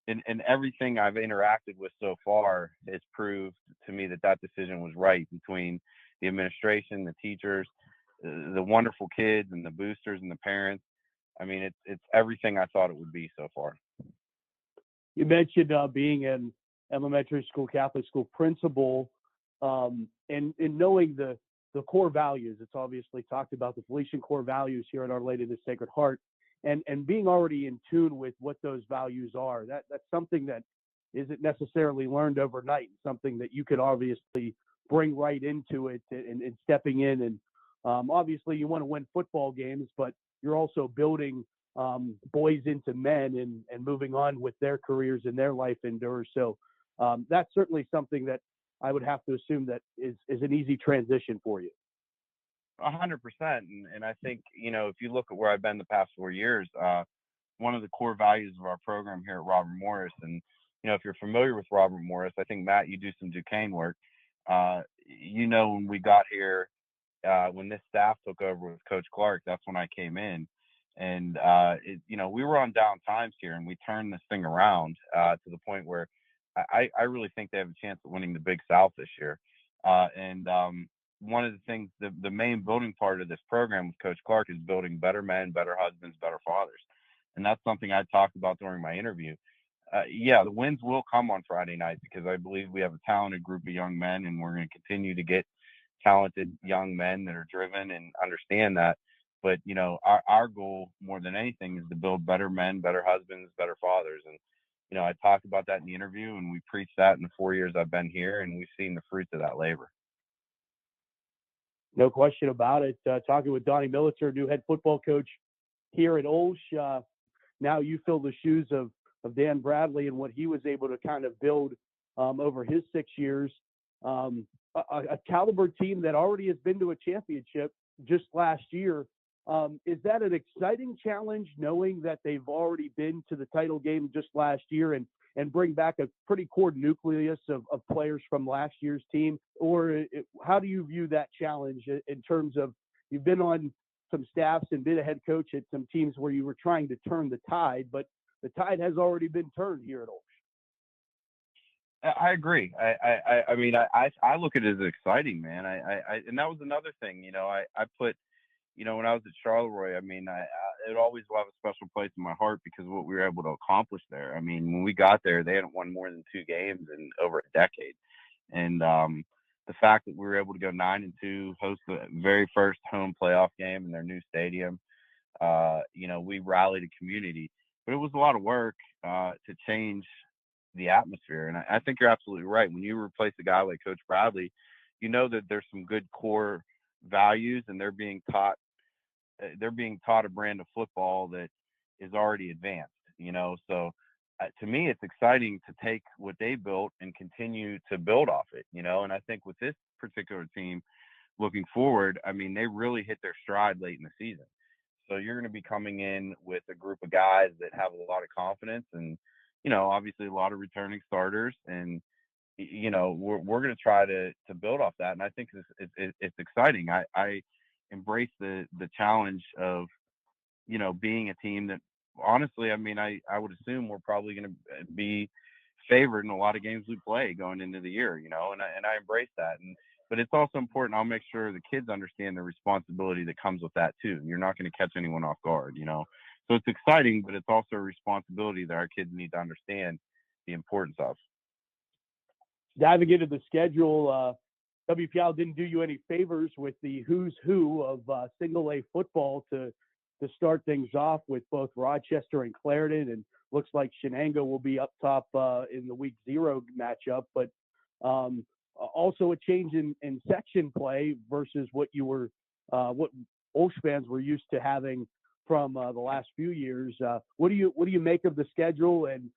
Speaker 4: in everything I've interacted with so far has proved to me that decision was right between the administration, the teachers, the wonderful kids and the boosters and the parents. It's everything I thought it would be so far.
Speaker 3: You mentioned being an elementary school, Catholic school principal, and knowing the core values. It's obviously talked about the Felician core values here at Our Lady of the Sacred Heart, and being already in tune with what those values are. That's something that isn't necessarily learned overnight, something that you could obviously bring right into it and stepping in. And obviously you want to win football games, but you're also building boys into men and moving on with their careers and their life endeavors. So that's certainly something that I would have to assume that is an easy transition for you.
Speaker 4: 100%. And I think, if you look at where I've been the past 4 years, one of the core values of our program here at Robert Morris, and, if you're familiar with Robert Morris, I think, Matt, you do some Duquesne work. When we got here, when this staff took over with Coach Clark, that's when I came in. And, we were on down times here, and we turned this thing around to the point where I really think they have a chance of winning the Big South this year. One of the things, the main building part of this program with Coach Clark is building better men, better husbands, better fathers. And that's something I talked about during my interview. The wins will come on Friday night because I believe we have a talented group of young men, and we're going to continue to get talented young men that are driven and understand that. But, our goal more than anything is to build better men, better husbands, better fathers. And, I talked about that in the interview, and we preached that in the 4 years I've been here, and we've seen the fruits of that labor.
Speaker 3: No question about it. Talking with Donnie Militzer, new head football coach here at OLSH. Now you fill the shoes of Dan Bradley and what he was able to kind of build over his 6 years. A caliber team that already has been to a championship just last year. Is that an exciting challenge, knowing that they've already been to the title game just last year and bring back a pretty core nucleus of players from last year's team? Or how do you view that challenge in terms of, you've been on some staffs and been a head coach at some teams where you were trying to turn the tide, but the tide has already been turned here at OLSH.
Speaker 4: I agree. I mean, I look at it as exciting, man. And that was another thing, I put, when I was at Charleroi, I mean, it always will have a special place in my heart because of what we were able to accomplish there. I mean, when we got there, they hadn't won more than 2 games in over a decade. And the fact that we were able to go 9-2, host the very first home playoff game in their new stadium, we rallied a community. But it was a lot of work to change the atmosphere. And I think you're absolutely right. When you replace a guy like Coach Bradley, that there's some good core values, and they're being taught a brand of football that is already advanced, so to me, it's exciting to take what they built and continue to build off it, and I think with this particular team looking forward, I mean, they really hit their stride late in the season. So you're going to be coming in with a group of guys that have a lot of confidence and, obviously a lot of returning starters, and we're going to try to build off that. And I think it's exciting. I embrace the challenge of, being a team that, honestly, I mean, I would assume we're probably going to be favored in a lot of games we play going into the year, and I embrace that. But it's also important. I'll make sure the kids understand the responsibility that comes with that too. You're not going to catch anyone off guard, So it's exciting, but it's also a responsibility that our kids need to understand the importance of.
Speaker 3: Diving into the schedule, WPL didn't do you any favors with the who's who of single A football to start things off with both Rochester and Clarendon, and looks like Shenango will be up top in the week 0 matchup, but also a change in section play versus what what OLSH fans were used to having from the last few years. What do you make of the schedule? And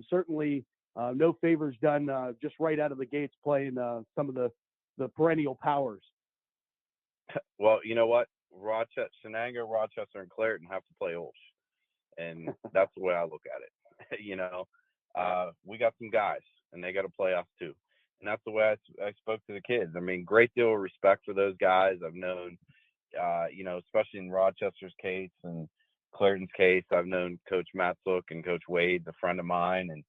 Speaker 3: certainly no favors done just right out of the gates playing some of the perennial powers.
Speaker 4: Well, you know what? Shenango, Rochester, and Clarendon have to play OLSH, and that's the way I look at it. We got some guys, and they got to play us too, and that's the way I spoke to the kids. I mean, great deal of respect for those guys. I've known, especially in Rochester's case and Clarendon's case, I've known Coach Matsook and Coach Wade's a friend of mine, and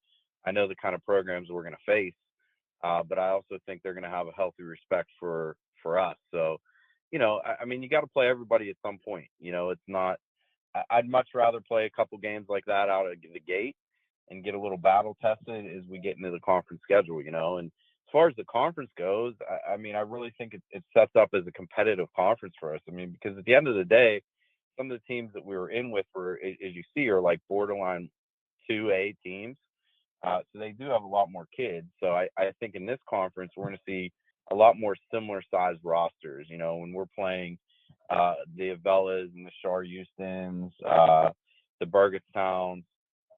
Speaker 4: I know the kind of programs we're going to face. But I also think they're going to have a healthy respect for us. So, I mean, you got to play everybody at some point. It's not. I'd much rather play a couple games like that out of the gate and get a little battle tested as we get into the conference schedule. And as far as the conference goes, I mean, I really think it sets up as a competitive conference for us. I mean, because at the end of the day, some of the teams that we were in with were, as you see, are like borderline 2A teams. So they do have a lot more kids. So I think in this conference, we're going to see a lot more similar sized rosters. When we're playing the Avellas and the Char Houstons, the Burgettowns,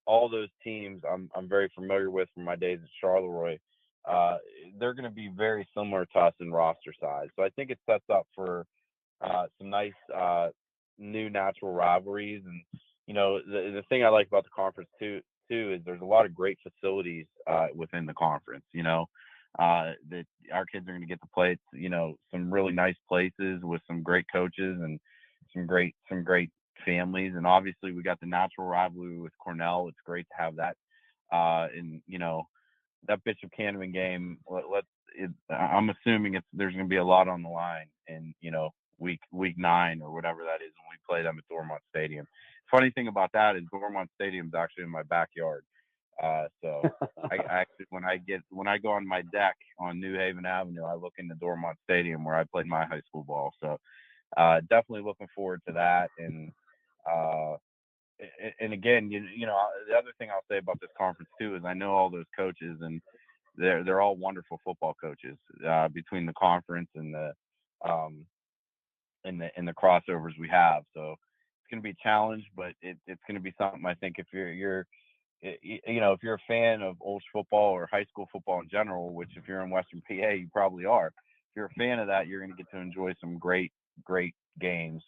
Speaker 4: all those teams I'm very familiar with from my days at Charleroi. They're going to be very similar to us in roster size. So I think it sets up for some nice new natural rivalries. And, the thing I like about the conference too is there's a lot of great facilities within the conference, that our kids are going to get to play, some really nice places with some great coaches and some great families. And obviously we got the natural rivalry with Cornell. It's great to have that. That Bishop Canevin game, I'm assuming there's going to be a lot on the line in, week 9 or whatever that is when we play them at Dormont Stadium. Funny thing about that is Dormont Stadium is actually in my backyard. So I actually, when I go on my deck on New Haven Avenue, I look into Dormont Stadium where I played my high school ball. So definitely looking forward to that. And again, the other thing I'll say about this conference too is I know all those coaches, and they're all wonderful football coaches between the conference and the crossovers we have. So it's going to be a challenge, but it's going to be something. I think if you're if you're a fan of OLSH football or high school football in general, which if you're in Western PA, you probably are. If you're a fan of that, you're going to get to enjoy some great games.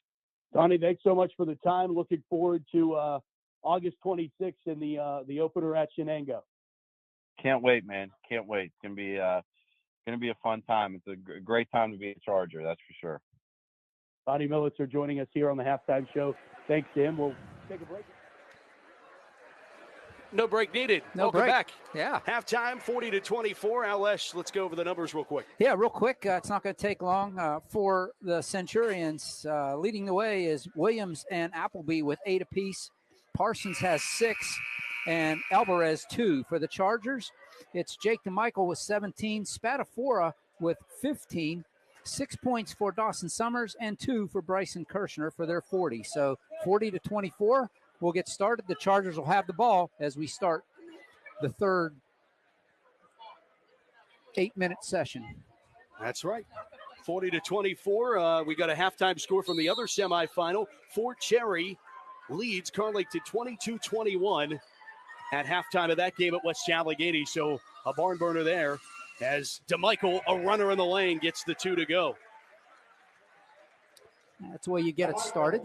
Speaker 3: Donnie, thanks so much for the time. Looking forward to August 26th in the opener at Shenango.
Speaker 4: Can't wait, man. Can't wait. It's going to be a fun time. It's a great time to be a Charger, that's for sure.
Speaker 3: Donnie Militzer joining us here on the halftime show. Thanks to him. We'll take a break.
Speaker 2: No break needed.
Speaker 1: No
Speaker 2: Welcome
Speaker 1: break.
Speaker 2: back.
Speaker 1: Yeah.
Speaker 2: Halftime, 40-24. OLSH, let's go over the numbers real quick.
Speaker 1: Yeah, real quick. It's not going to take long for the Centurions. Leading the way is Williams and Appleby with 8 apiece. Parsons has 6, and Alvarez 2. For the Chargers, it's Jake DeMichael with 17, Spadafora with 15, 6 points for Dawson Summers, and 2 for Bryson Kirshner for their 40. So 40-24. We'll get started. The Chargers will have the ball as we start the third 8-minute session.
Speaker 2: That's right. 40-24. We got a halftime score from the other semifinal. Fort Cherry leads Carlington 22-21 at halftime of that game at West Allegheny. So a barn burner there as DeMichael, a runner in the lane, gets the 2 to go.
Speaker 1: That's the way you get it started.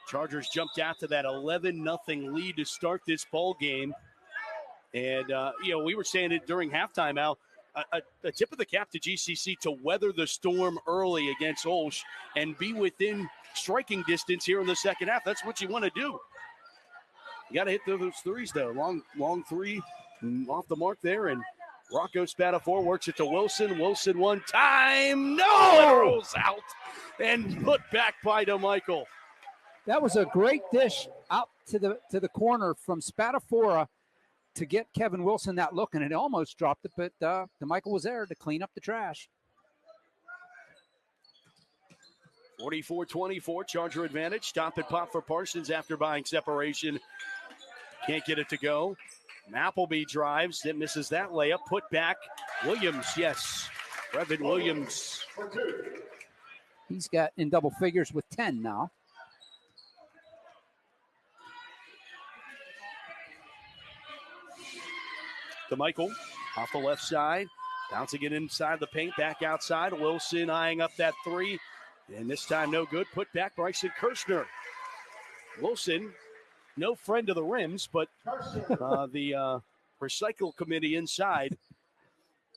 Speaker 2: Chargers jumped out to that 11-0 lead to start this ball game. And, we were saying it during halftime, Al, a tip of the cap to GCC to weather the storm early against OLSH and be within striking distance here in the second half. That's what you want to do. You got to hit those threes, though. Long three off the mark there. And Rocco Spadafore works it to Wilson. Wilson one time. No! It rolls out and put back by DeMichael.
Speaker 1: That was a great dish out to the corner from Spadafora to get Kevin Wilson that look, and it almost dropped it, but DeMichael was there to clean up the trash.
Speaker 2: 44-24, Charger advantage. Stop and pop for Parsons after buying separation. Can't get it to go. Appleby drives, it misses that layup. Put back, Williams, yes. Brevin Williams.
Speaker 1: He's got in double figures with 10 now.
Speaker 2: DeMichael off the left side, bouncing it inside the paint, back outside. Wilson eyeing up that 3, and this time no good. Put back Bryson Kirshner. Wilson, no friend of the rims, but the recycle committee inside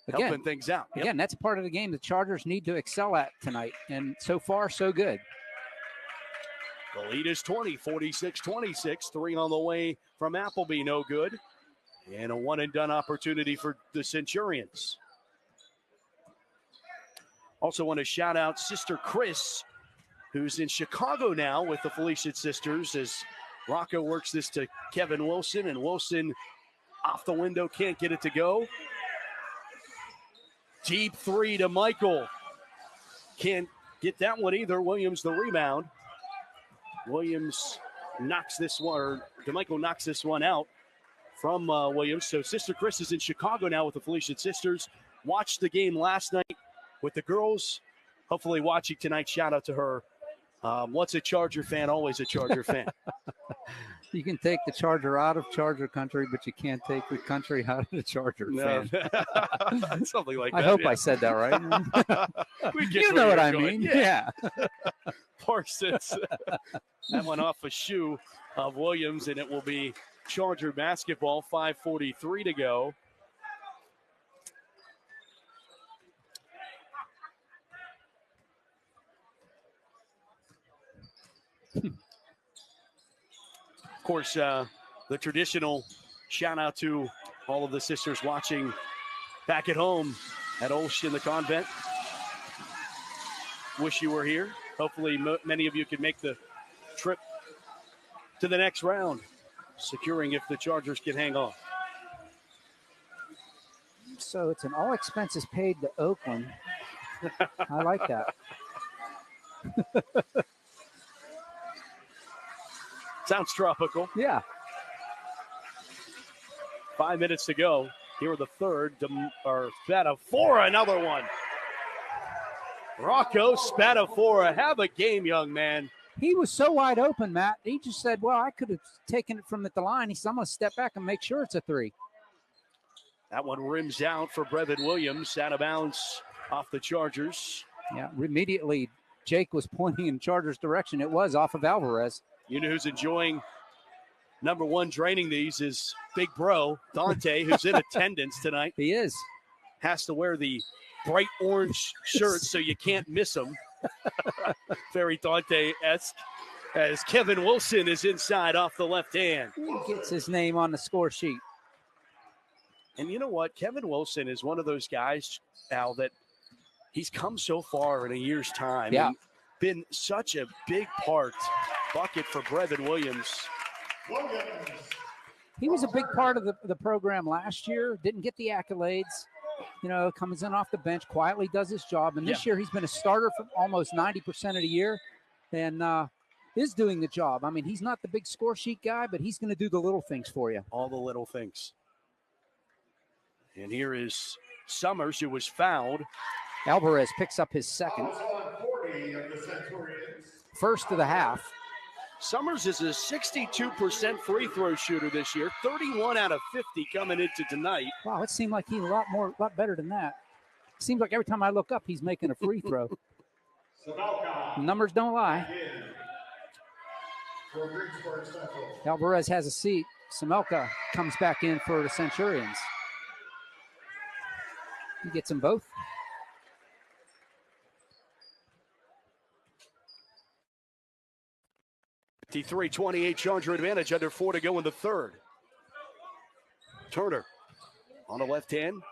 Speaker 2: helping things out.
Speaker 1: Again, that's part of the game the Chargers need to excel at tonight, and so far, so good.
Speaker 2: The lead is 20, 46-26. 3 on the way from Appleby, no good. And a one-and-done opportunity for the Centurions. Also want to shout out Sister Chris, who's in Chicago now with the Felician sisters, as Rocco works this to Kevin Wilson, and Wilson off the window, can't get it to go. Deep 3 to Michael. Can't get that one either. Williams the rebound. Williams knocks this one, or DeMichael knocks this one out from Williams. So Sister Chris is in Chicago now with the Felician sisters. Watched the game last night with the girls. Hopefully watching tonight. Shout out to her. Once a Charger fan, always a Charger fan.
Speaker 1: You can take the Charger out of Charger country, but you can't take the country out of the Charger fan.
Speaker 2: Something like that.
Speaker 1: I hope I said that right. You know what I mean. Yeah.
Speaker 2: Parsons. That went off a shoe of Williams, and it will be Charger basketball, 5:43 to go. Of course, the traditional shout out to all of the sisters watching back at home at OLSH in the convent. Wish you were here. Hopefully many of you can make the trip to the next round, securing if the Chargers can hang on.
Speaker 1: So it's an all expenses paid to Oakland. I like that.
Speaker 2: Sounds tropical.
Speaker 1: Yeah.
Speaker 2: 5 minutes to go. Here are the third. Spadafora, another one. Rocco Spadafora, have a game, young man.
Speaker 1: He was so wide open, Matt. He just said, well, I could have taken it from the line. He said, I'm going to step back and make sure it's a three.
Speaker 2: That one rims out for Brevin Williams, out of bounds off the Chargers.
Speaker 1: Yeah, immediately Jake was pointing in Chargers' direction. It was off of Alvarez.
Speaker 2: You know who's enjoying number one draining these is Big Bro, Dante, who's in attendance tonight.
Speaker 1: He is.
Speaker 2: Has to wear the bright orange shirt so you can't miss him. Very Dante-esque. As Kevin Wilson is inside off the left hand.
Speaker 1: He gets his name on the score sheet.
Speaker 2: And you know what? Kevin Wilson is one of those guys, Al, that he's come so far in a year's time.
Speaker 1: Yeah.
Speaker 2: And been such a big part. Bucket for Brevin Williams.
Speaker 1: He was a big part of the program last year. Didn't get the accolades. You know, comes in off the bench, quietly does his job. And this year he's been a starter for almost 90% of the year and is doing the job. I mean, he's not the big score sheet guy, but he's going to do the little things for you.
Speaker 2: All the little things. And here is Summers, who was fouled.
Speaker 1: Alvarez picks up his second. First of the half.
Speaker 2: Summers is a 62% free throw shooter this year, 31 out of 50 coming into tonight.
Speaker 1: Wow, it seemed like he's a lot better than that. It seems like every time I look up, he's making a free throw. Numbers don't lie. Alvarez has a seat. Samelka comes back in for the Centurions. He gets them both.
Speaker 2: $53-28 Charger advantage, under 4 to go in the third. Turner on the left hand.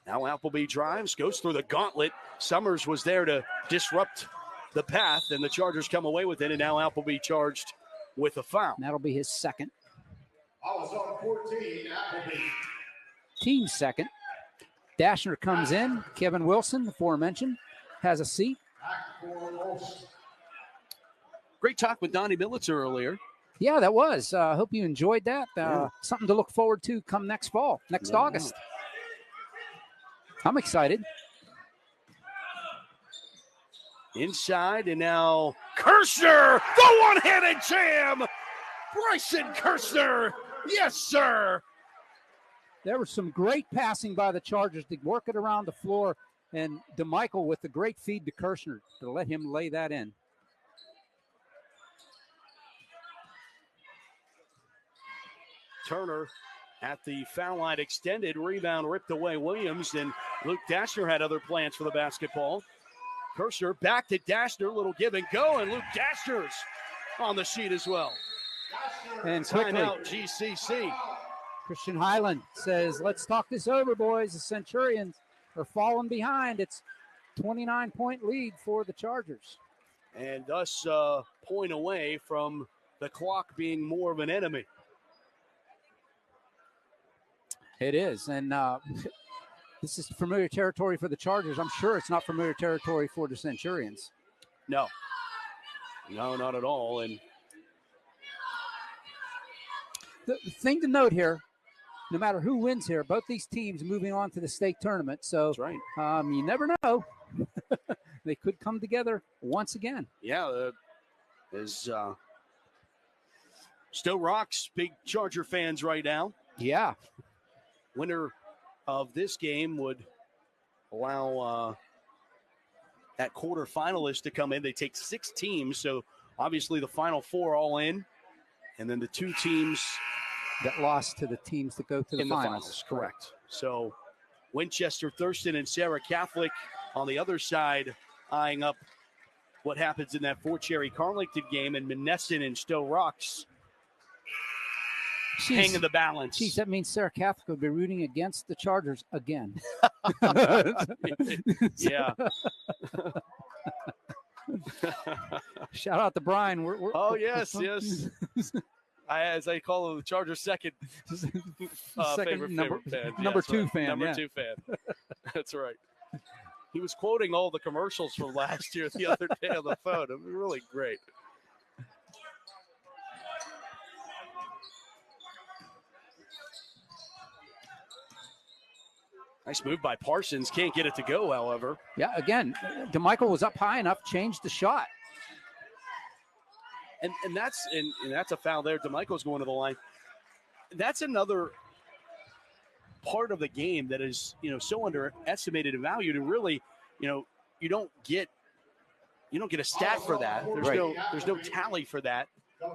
Speaker 2: Now Appleby drives, goes through the gauntlet. Summers was there to disrupt the path, and the Chargers come away with it, and now Appleby charged with a foul.
Speaker 1: And that'll be his second.
Speaker 5: On 14, Appleby.
Speaker 1: Team second. Dashner comes in. Kevin Wilson, the aforementioned, has a seat.
Speaker 2: Great talk with Donnie Millitz earlier.
Speaker 1: Yeah, that was. I hope you enjoyed that. Something to look forward to come next fall, next August. I'm excited.
Speaker 2: Inside, and now Kirshner, the one-handed jam. Bryson Kirshner, yes, sir.
Speaker 1: There was some great passing by the Chargers to work it around the floor, and DeMichael with the great feed to Kirshner to let him lay that in.
Speaker 2: Turner at the foul line extended, rebound ripped away Williams, and Luke Dashner had other plans for the basketball. Kirshner back to Dashner, little give and go, and Luke Dashner's on the sheet as well.
Speaker 1: And quickly,
Speaker 2: timeout GCC.
Speaker 1: Christian Highland says, let's talk this over, boys. The Centurions are falling behind. It's 29-point lead for the Chargers.
Speaker 2: And thus point away from the clock being more of an enemy.
Speaker 1: It is, and this is familiar territory for the Chargers. I'm sure it's not familiar territory for the Centurions.
Speaker 2: No, not at all. And
Speaker 1: the thing to note here, no matter who wins here, both these teams moving on to the state tournament. So
Speaker 2: that's right.
Speaker 1: You never know. They could come together once again.
Speaker 2: Yeah, as Stowe Rocks, big Charger fans right now.
Speaker 1: Yeah.
Speaker 2: Winner of this game would allow that quarterfinalist to come in. They take 6 teams, so obviously the final 4 all in, and then the 2 teams
Speaker 1: that lost to the teams that go to the finals.
Speaker 2: Correct. So Winchester, Thurston, and Sarah Catholic on the other side eyeing up what happens in that Fort Cherry Carlington game, and Monessen and Stowe Rocks hanging the balance.
Speaker 1: Geez, that means Sarah Catholic will be rooting against the Chargers again.
Speaker 2: Yeah.
Speaker 1: Shout out to Brian.
Speaker 2: Yes. As I call him, the Chargers' second favorite fan.
Speaker 1: Number 2 fan.
Speaker 2: Number 2 fan. That's right. He was quoting all the commercials from last year the other day on the phone. It was really great. Nice move by Parsons. Can't get it to go, however.
Speaker 1: Yeah, again, DeMichael was up high enough, changed the shot.
Speaker 2: And that's a foul there. DeMichael's going to the line. That's another part of the game that is, so underestimated and valued, and really, you don't get a stat for that. There's no tally for that.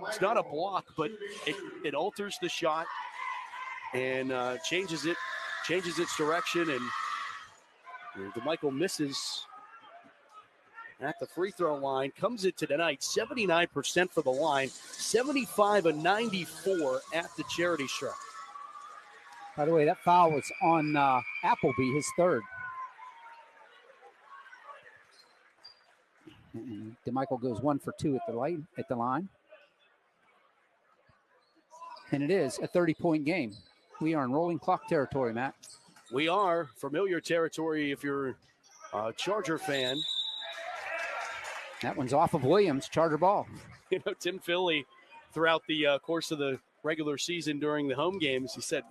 Speaker 2: It's not a block, but it alters the shot and changes its direction, and DeMichael misses at the free throw line. Comes into tonight 79% for the line, 75 of 94 at the charity stripe.
Speaker 1: By the way, that foul was on Appleby, his third. DeMichael goes 1 for 2 at the line. And it is a 30-point game. We are in rolling clock territory, Matt.
Speaker 2: We are familiar territory if you're a Charger fan.
Speaker 1: That one's off of Williams, Charger ball.
Speaker 2: Tim Philly, throughout the course of the regular season during the home games, he said,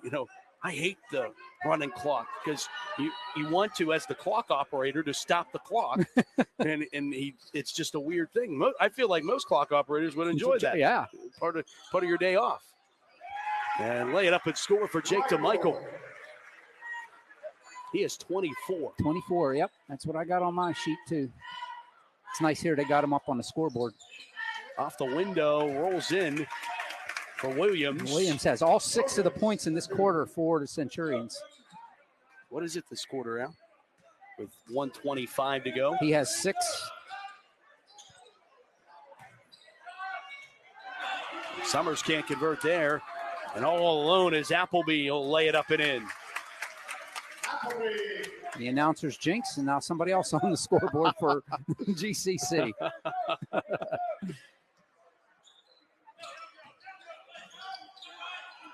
Speaker 2: I hate the running clock because you want to, as the clock operator, to stop the clock. and it's just a weird thing. I feel like most clock operators would enjoy that.
Speaker 1: Yeah.
Speaker 2: Part of your day off. And lay it up and score for Jake DeMichael. He has 24.
Speaker 1: 24, yep. That's what I got on my sheet, too. It's nice here they got him up on the scoreboard.
Speaker 2: Off the window, rolls in for Williams.
Speaker 1: Williams has all 6 of the points in this quarter for the Centurions.
Speaker 2: What is it this quarter, Al? With 1:25 to go.
Speaker 1: He has 6.
Speaker 2: Summers can't convert there. And all alone is Appleby. He'll lay it up and in.
Speaker 1: The announcer's jinx, and now somebody else on the scoreboard for GCC.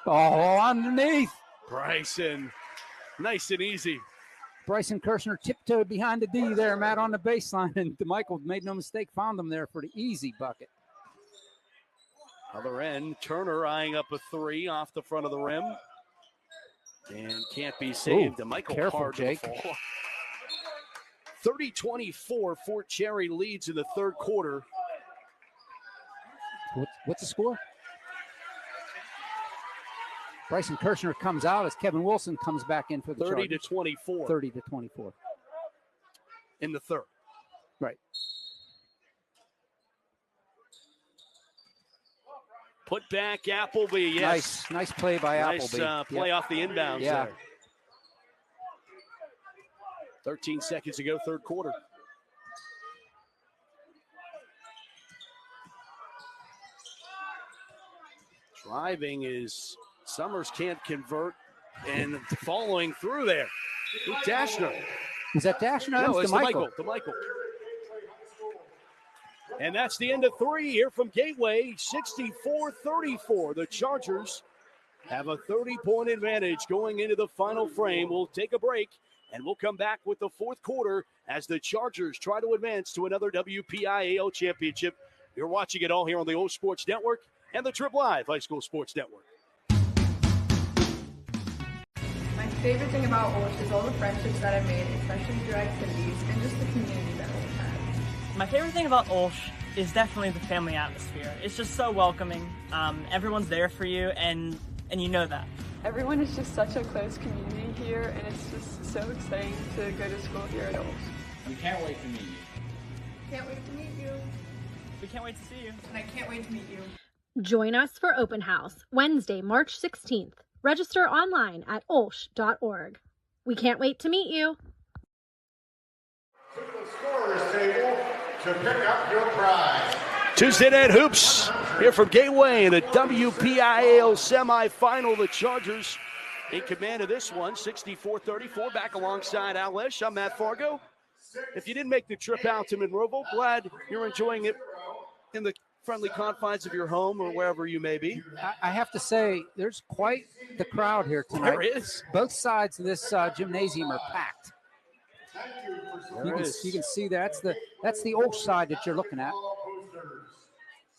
Speaker 1: Oh, underneath.
Speaker 2: Bryson. Nice and easy.
Speaker 1: Bryson Kirshner tiptoed behind the D there, Matt, on the baseline. And DeMichael made no mistake, found him there for the easy bucket.
Speaker 2: Other end, Turner eyeing up a 3 off the front of the rim. And can't be saved. DeMichael
Speaker 1: careful,
Speaker 2: hard
Speaker 1: Jake.
Speaker 2: 30-24, Fort Cherry leads in the third quarter.
Speaker 1: What's the score? Bryson Kirshner comes out as Kevin Wilson comes back in for the
Speaker 2: 30-24.
Speaker 1: 30-24.
Speaker 2: In the third.
Speaker 1: Right.
Speaker 2: Put back Appleby, yes.
Speaker 1: Nice play by Appleby.
Speaker 2: Nice play off the inbounds there. 13 seconds to go, third quarter. Driving is Summers can't convert, and following through there. Dashner.
Speaker 1: Is that Dashner?
Speaker 2: No, it's
Speaker 1: DeMichael.
Speaker 2: DeMichael. And that's the end of 3 here from Gateway, 64-34. The Chargers have a 30-point advantage going into the final frame. We'll take a break, and we'll come back with the fourth quarter as the Chargers try to advance to another WPIAL championship. You're watching it all here on the OLSH Sports Network and the Trip Live High School Sports Network.
Speaker 6: My favorite thing about OLSH is all the friendships that I've made, especially through activities, and just the community that we've had.
Speaker 7: My favorite thing about OLSH is definitely the family atmosphere. It's just so welcoming. Everyone's there for you, and you know that.
Speaker 6: Everyone is just such a close community here, and it's just so exciting to go to school here at OLSH.
Speaker 8: We can't wait to meet you.
Speaker 6: Can't wait to meet you.
Speaker 7: We can't wait to see you.
Speaker 6: And I can't wait to meet you.
Speaker 9: Join us for Open House, Wednesday, March 16th. Register online at olsh.org. We can't wait to meet you.
Speaker 5: To the scorer's table to pick up your prize.
Speaker 2: Tuesday Night Hoops here from Gateway in the WPIAL semifinal. The Chargers in command of this one, 64-34, back alongside OLSH. I'm Matt Fargo. If you didn't make the trip out to Monroeville, glad you're enjoying it in the friendly confines of your home or wherever you may be.
Speaker 1: I have to say, there's quite the crowd here tonight.
Speaker 2: There is.
Speaker 1: Both sides of this gymnasium are packed. You can see that's the OLSH side that you're looking at.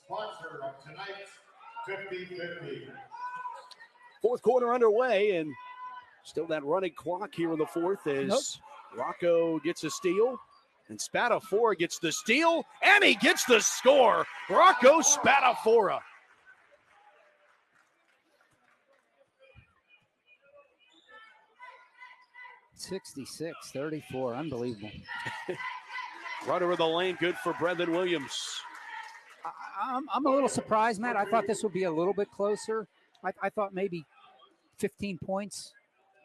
Speaker 5: Sponsor of tonight's 50-50.
Speaker 2: Fourth quarter underway, and still that running clock here in the fourth as Rocco gets a steal, and Spadafora gets the steal, and he gets the score. Rocco Spadafora.
Speaker 1: $66-34, unbelievable.
Speaker 2: Runner of the lane, good for Brendan Williams.
Speaker 1: I'm a little surprised, Matt. I thought this would be a little bit closer. I thought maybe 15 points.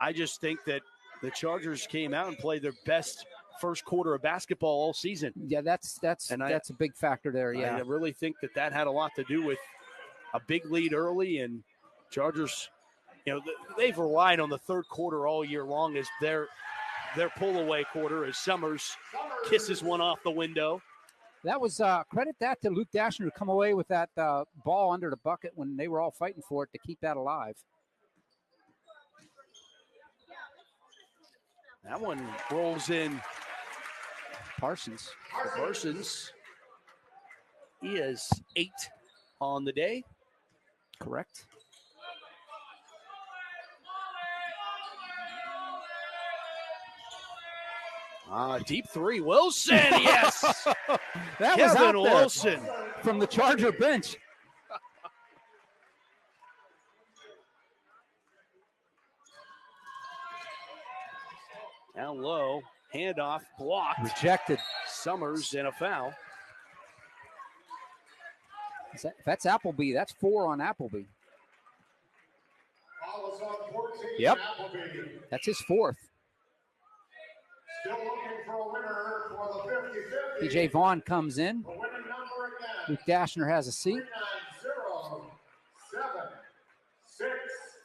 Speaker 2: I just think that the Chargers came out and played their best first quarter of basketball all season.
Speaker 1: Yeah, that's a big factor there. Yeah,
Speaker 2: I really think that had a lot to do with a big lead early, and Chargers, they've relied on the third quarter all year long as their pull-away quarter as Summers kisses one off the window.
Speaker 1: That was credit that to Luke Dashner to come away with that ball under the bucket when they were all fighting for it to keep that alive.
Speaker 2: That one rolls in.
Speaker 1: Parsons.
Speaker 2: He is 8 on the day.
Speaker 1: Correct.
Speaker 2: Deep three. Wilson, yes.
Speaker 1: That was
Speaker 2: Kevin
Speaker 1: out there
Speaker 2: Wilson
Speaker 1: from the Charger bench.
Speaker 2: Down low, handoff, blocked.
Speaker 1: Rejected.
Speaker 2: Summers and a foul.
Speaker 1: If that's Appleby, that's 4 on Appleby. Yep. That's his 4th.
Speaker 5: Still looking for a winner for the 50-50.
Speaker 1: PJ Vaughn comes in. Luke Dashner has a seat.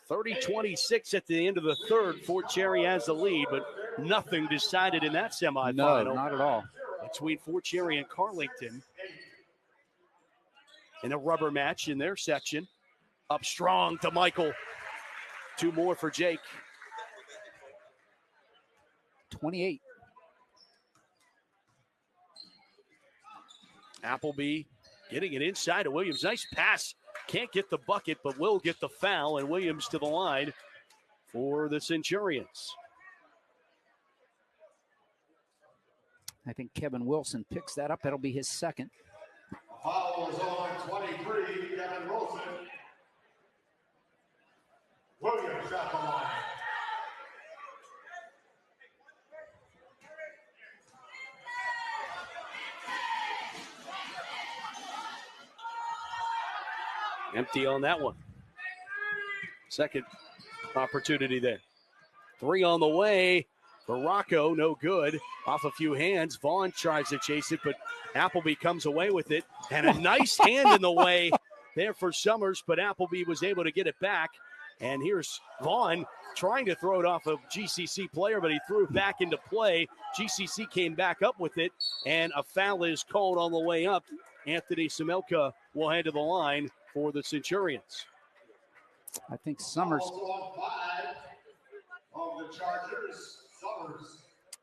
Speaker 2: 30-26 at the end of the third. Fort Cherry has the lead, but nothing decided in that semifinal.
Speaker 1: No, not at all.
Speaker 2: Between Fort Cherry and Carlington in a rubber match in their section. Up strong to Michael. 2 more for Jake.
Speaker 1: 28.
Speaker 2: Appleby getting it inside to Williams. Nice pass. Can't get the bucket, but will get the foul, and Williams to the line for the Centurions.
Speaker 1: I think Kevin Wilson picks that up. That'll be his second.
Speaker 5: Foul is on 23, Kevin Wilson. Williams at the line.
Speaker 2: Empty on that one. Second opportunity there. 3 on the way for Rocco. No good. Off a few hands. Vaughn tries to chase it, but Appleby comes away with it. And a nice hand in the way there for Summers, but Appleby was able to get it back. And here's Vaughn trying to throw it off a GCC player, but he threw it back into play. GCC came back up with it, and a foul is called on the way up. Anthony Semelka will head to the line for the Centurions.
Speaker 1: I think Summers.
Speaker 5: Of the Chargers, Summers.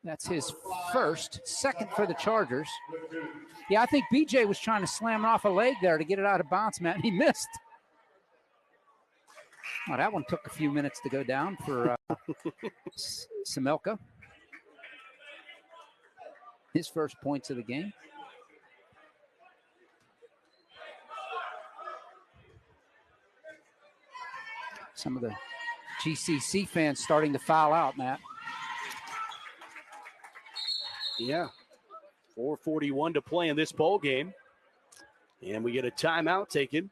Speaker 1: That's his first, second for the Chargers. Yeah, I think BJ was trying to slam it off a leg there to get it out of bounds, man. He missed. Oh, that one took a few minutes to go down for Semelka. His first points of the game. Some of the GCC fans starting to foul out, Matt.
Speaker 2: Yeah. 4:41 to play in this ball game. And we get a timeout taken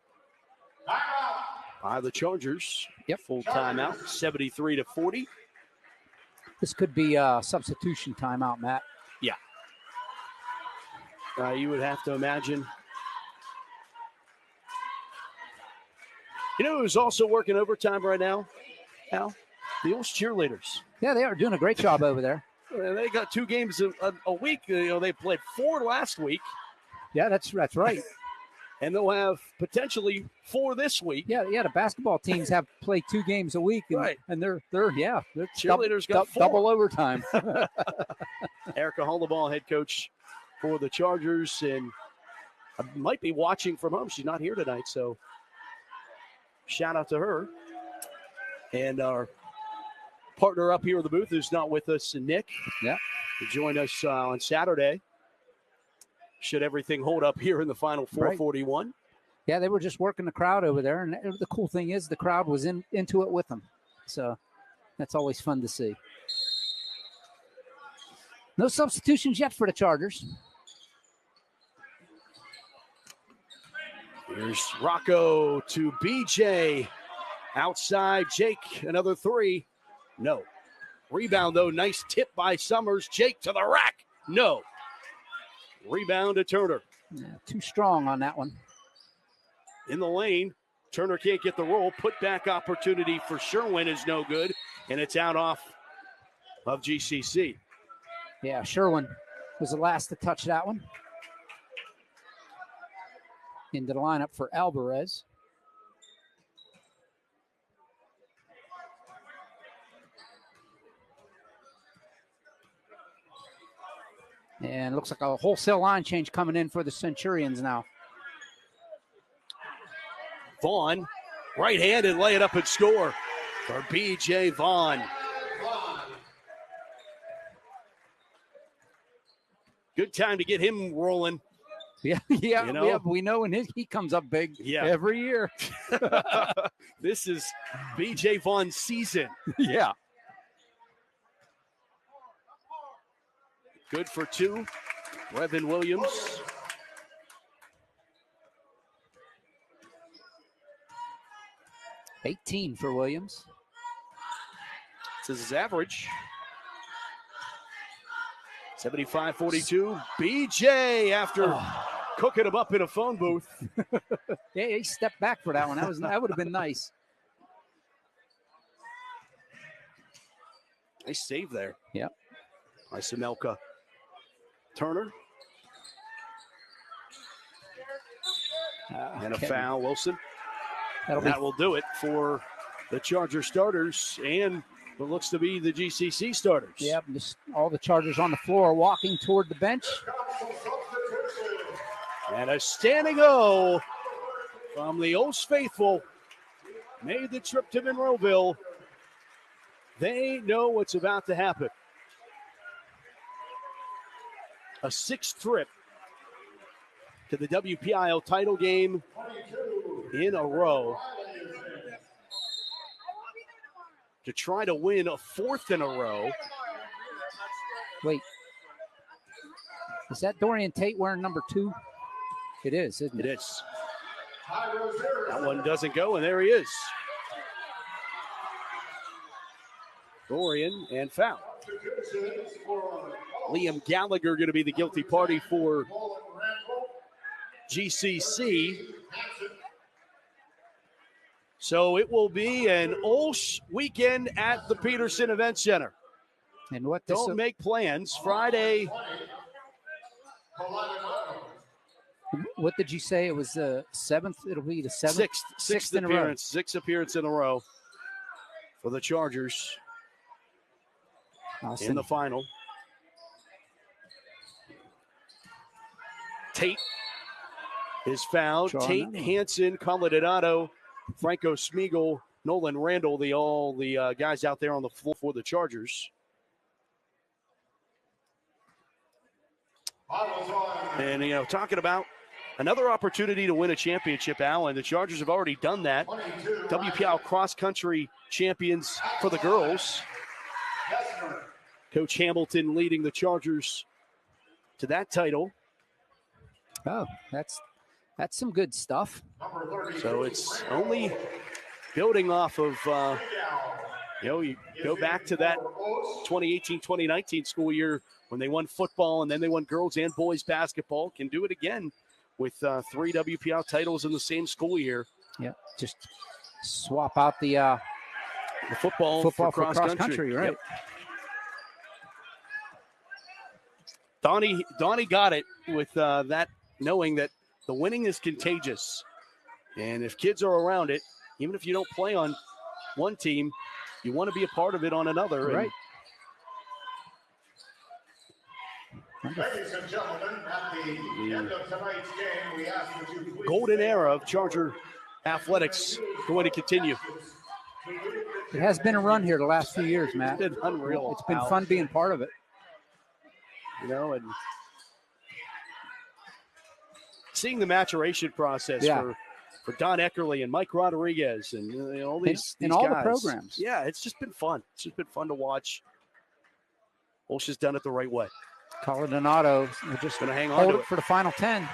Speaker 2: by the Chargers.
Speaker 1: Yep.
Speaker 2: Full timeout, 73-40.
Speaker 1: This could be a substitution timeout, Matt.
Speaker 2: Yeah. You would have to imagine. You know who's also working overtime right now, Al? The OLSH cheerleaders.
Speaker 1: Yeah, they are doing a great job over there.
Speaker 2: They got 2 games a week. They played 4 last week.
Speaker 1: Yeah, that's right.
Speaker 2: And they'll have potentially 4 this week.
Speaker 1: Yeah. The basketball teams have played 2 games a week, and,
Speaker 2: right?
Speaker 1: And they're
Speaker 2: cheerleaders got 4.
Speaker 1: double overtime.
Speaker 2: Erica Hollaball, head coach for the Chargers, and might be watching from home. She's not here tonight, so shout out to her. And our partner up here in the booth who's not with us, Nick.
Speaker 1: Yeah,
Speaker 2: who joined us on Saturday. Should everything hold up here in the final 4:41? Right.
Speaker 1: Yeah, they were just working the crowd over there, and the cool thing is the crowd was into it with them. So that's always fun to see. No substitutions yet for the Chargers.
Speaker 2: Here's Rocco to BJ. Outside, Jake, another 3. No. Rebound, though. Nice tip by Summers. Jake to the rack. No. Rebound to Turner.
Speaker 1: Yeah, too strong on that one.
Speaker 2: In the lane. Turner can't get the roll. Put back opportunity for Sherwin is no good. And it's out off of GCC.
Speaker 1: Yeah, Sherwin was the last to touch that one. Into the lineup for Alvarez. And looks like a wholesale line change coming in for the Centurions now.
Speaker 2: Vaughn, right-handed, lay it up and score for B.J. Vaughn. Good time to get him rolling.
Speaker 1: Yeah, we know when he comes up big every year.
Speaker 2: This is B.J. Vaughn's season.
Speaker 1: Yeah.
Speaker 2: Good for 2. Brevin Williams.
Speaker 1: $18 for Williams.
Speaker 2: This is his average. 75-42. BJ after cooking him up in a phone booth.
Speaker 1: Yeah, he stepped back for that one. That would have been nice.
Speaker 2: Nice save there.
Speaker 1: Yep.
Speaker 2: By Semelka. Turner. And a foul, Wilson. That will do it for the Charger starters and what looks to be the GCC starters.
Speaker 1: Yep, all the Chargers on the floor walking toward the bench.
Speaker 2: And a standing O from the OLSH faithful. Made the trip to Monroeville. They know what's about to happen. A 6th trip to the WPIL title game in a row. To try to win a 4th in a row.
Speaker 1: Wait. Is that Dorian Tate wearing number 2? It is, isn't it?
Speaker 2: It is. That one doesn't go, and there he is. Dorian and foul. Liam Gallagher going to be the guilty party for GCC. So it will be an OLSH weekend at the Peterson Event Center.
Speaker 1: And what?
Speaker 2: Don't make plans. Friday.
Speaker 1: What did you say? It was the 7th? It'll be the 7th?
Speaker 2: Sixth
Speaker 1: in
Speaker 2: appearance. 6th appearance in a row for the Chargers in the final. Tate is fouled. Tate, Hansen, Coloradado, Franco Smeagol, Nolan Randall, the guys out there on the floor for the Chargers. And, talking about another opportunity to win a championship, Al, and the Chargers have already done that. WPIAL cross-country champions for the girls. Coach Hamilton leading the Chargers to that title.
Speaker 1: Oh, that's some good stuff.
Speaker 2: So it's only building off of, you go back to that 2018-2019 school year when they won football and then they won girls and boys basketball. Can do it again with 3 WPIAL titles in the same school year.
Speaker 1: Yeah, just swap out the
Speaker 2: football for cross country,
Speaker 1: right?
Speaker 2: Yep. Donnie got it with that, knowing that the winning is contagious. And if kids are around it, even if you don't play on one team, you want to be a part of it on another.
Speaker 1: Right.
Speaker 5: Ladies and gentlemen, at the end of tonight's game, we ask that you please
Speaker 2: golden era of Charger athletics going to continue.
Speaker 1: It has been a run here the last few years, Matt.
Speaker 2: It's been unreal.
Speaker 1: It's been fun being part of it.
Speaker 2: You know, and seeing the maturation process for Don Eckerly and Mike Rodriguez and all these
Speaker 1: all
Speaker 2: guys.
Speaker 1: the programs.
Speaker 2: Yeah, it's just been fun. It's just been fun to watch. OLSH has done it the right way.
Speaker 1: Colorado will just
Speaker 2: going to hang on to it
Speaker 1: for the final 10.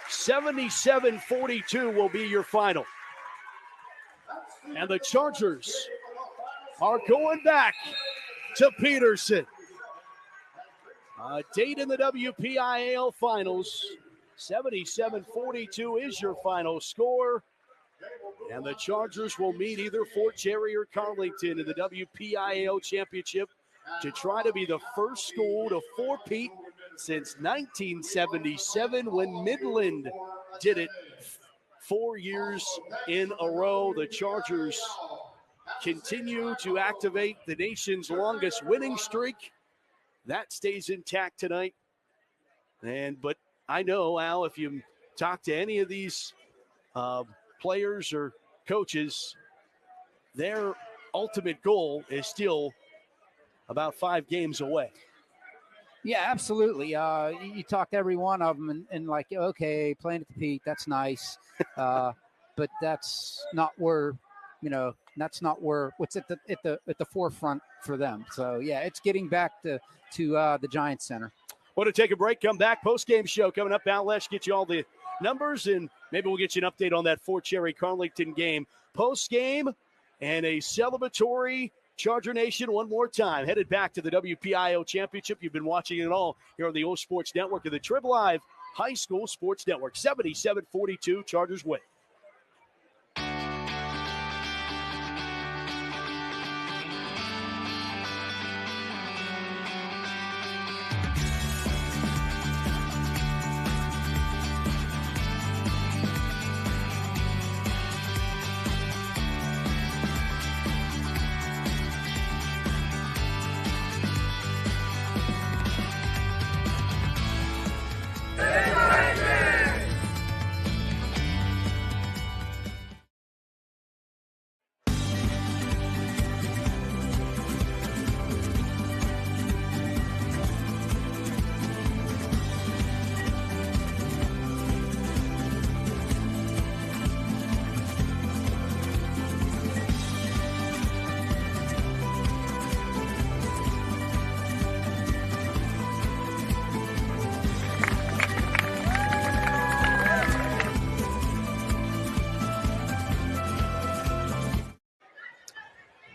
Speaker 2: 77-42 will be your final. And the Chargers are going back to Peterson. A date in the WPIAL finals. 77-42 is your final score. And the Chargers will meet either Fort Cherry or Carlington in the WPIAL championship to try to be the first school to four-peat since 1977 when Midland did it 4 years in a row. The Chargers continue to activate the nation's longest winning streak. That stays intact tonight. But I know, Al, if you talk to any of these players or coaches, their ultimate goal is still about 5 games away.
Speaker 1: Yeah, absolutely. You talk to every one of them and like, okay, playing at the peak, that's nice. But that's not where, what's at the forefront for them. So yeah, it's getting back to the Giants Center.
Speaker 2: Want to take a break, come back, post-game show coming up. OLSH get you all the numbers, and maybe we'll get you an update on that Fort Cherry Carlington game. Post-game and a celebratory Charger Nation one more time. Headed back to the WPIAL Championship. You've been watching it all here on the OLSH Sports Network of the Trib Live High School Sports Network. 77-42, Chargers win.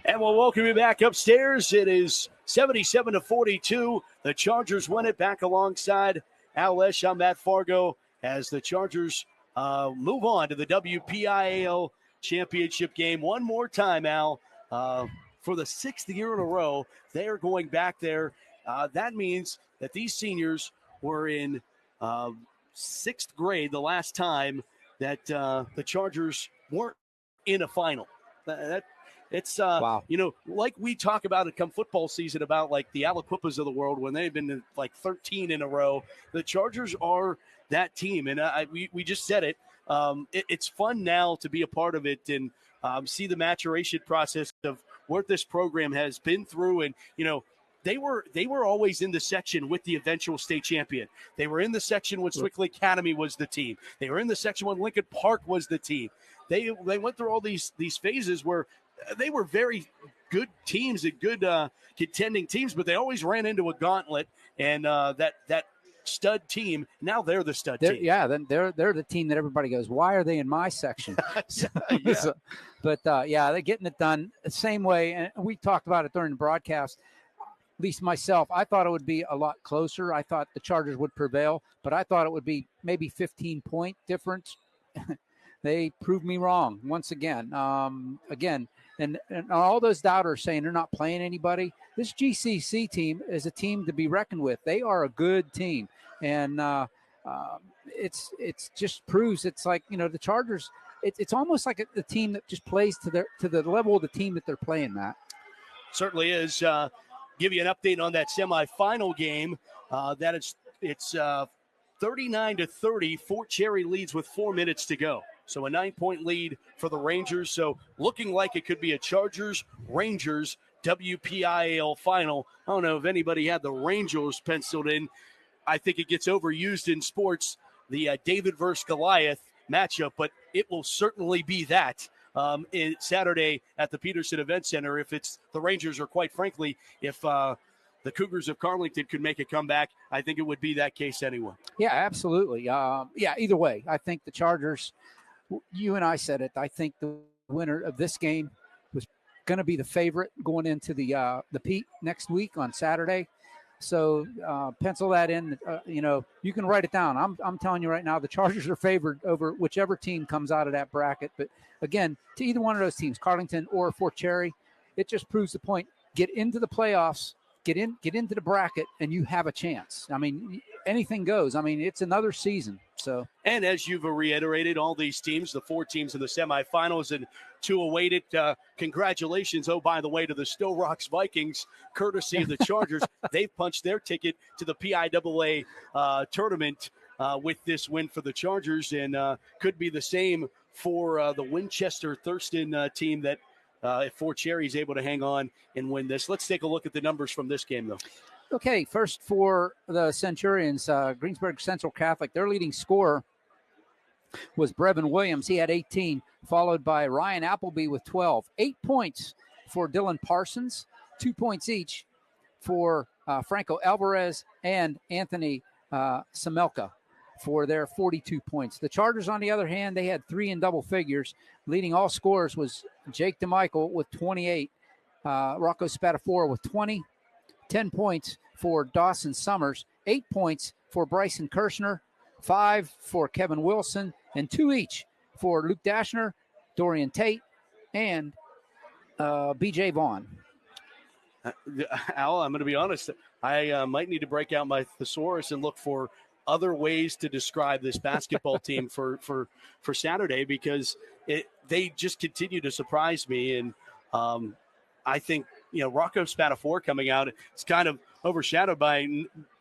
Speaker 2: And we'll welcome you back upstairs. It is 77-42. The Chargers win it. Back alongside OLSH. I'm Matt Fargo as the Chargers move on to the WPIAL championship game. One more time, Al. For the 6th year in a row, they are going back there. That means that these seniors were in 6th grade the last time that the Chargers weren't in a final. It's,
Speaker 1: wow.
Speaker 2: Like we talk about it come football season about like the Aliquippas of the world when they've been like 13 in a row. The Chargers are that team. And we just said it. It's fun now to be a part of it and see the maturation process of what this program has been through. And, they were always in the section with the eventual state champion. They were in the section when Swickley Academy was the team. They were in the section when Lincoln Park was the team. They went through all these phases where they were very good teams and good contending teams, but they always ran into a gauntlet, and that stud team, now they're the stud team.
Speaker 1: Yeah, then they're the team that everybody goes, why are they in my section?
Speaker 2: Yeah.
Speaker 1: But they're getting it done the same way, and we talked about it during the broadcast. At least myself, I thought it would be a lot closer. I thought the Chargers would prevail, but I thought it would be maybe 15-point difference. They proved me wrong once again. And all those doubters saying they're not playing anybody, this GCC team is a team to be reckoned with. They are a good team, and it's just proves it's like, the Chargers. It's almost like a team that just plays to the level of the team that they're playing. Matt
Speaker 2: certainly is. Give you an update on that semifinal game. It's 39-30. Fort Cherry leads with 4 minutes to go. So a 9-point lead for the Rangers. So looking like it could be a Chargers-Rangers WPIAL final. I don't know if anybody had the Rangers penciled in. I think it gets overused in sports, the David versus Goliath matchup, but it will certainly be that in Saturday at the Peterson Event Center. If it's the Rangers, or quite frankly, if the Cougars of Carlington could make a comeback, I think it would be that case anyway.
Speaker 1: Yeah, absolutely. Either way, I think the Chargers, you and I said it, I think the winner of this game was going to be the favorite going into the Pete next week on Saturday. So pencil that in. You can write it down. I'm telling you right now, the Chargers are favored over whichever team comes out of that bracket. But again, to either one of those teams, Carlington or Fort Cherry, it just proves the point. Get into the playoffs, get into the bracket, and you have a chance. I mean, anything goes. I mean, it's another season. So,
Speaker 2: and as you've reiterated, all these teams, the 4 teams in the semifinals and 2 awaited. Congratulations, oh, by the way, to the Stowe Rocks Vikings, courtesy of the Chargers. They've punched their ticket to the PIAA tournament with this win for the Chargers, and could be the same for the Winchester Thurston team that if Fort Cherry is able to hang on and win this. Let's take a look at the numbers from this game, though.
Speaker 1: Okay, first for the Centurions, Greensburg Central Catholic, their leading scorer was Brevin Williams. He had 18, followed by Ryan Appleby with 12. 8 points for Dylan Parsons, 2 points each for Franco Alvarez and Anthony Samelka for their 42 points. The Chargers, on the other hand, they had 3 in double figures. Leading all scorers was Jake DeMichael with 28, Rocco Spatafora with 20, 10 points for Dawson Summers, 8 points for Bryson Kirshner, 5 for Kevin Wilson, and 2 each for Luke Dashner, Dorian Tate, and B.J. Vaughn.
Speaker 2: Al, I'm going to be honest. I might need to break out my thesaurus and look for other ways to describe this basketball team for Saturday, because they just continue to surprise me. And I think, Rocco Spatafora coming out, it's kind of overshadowed by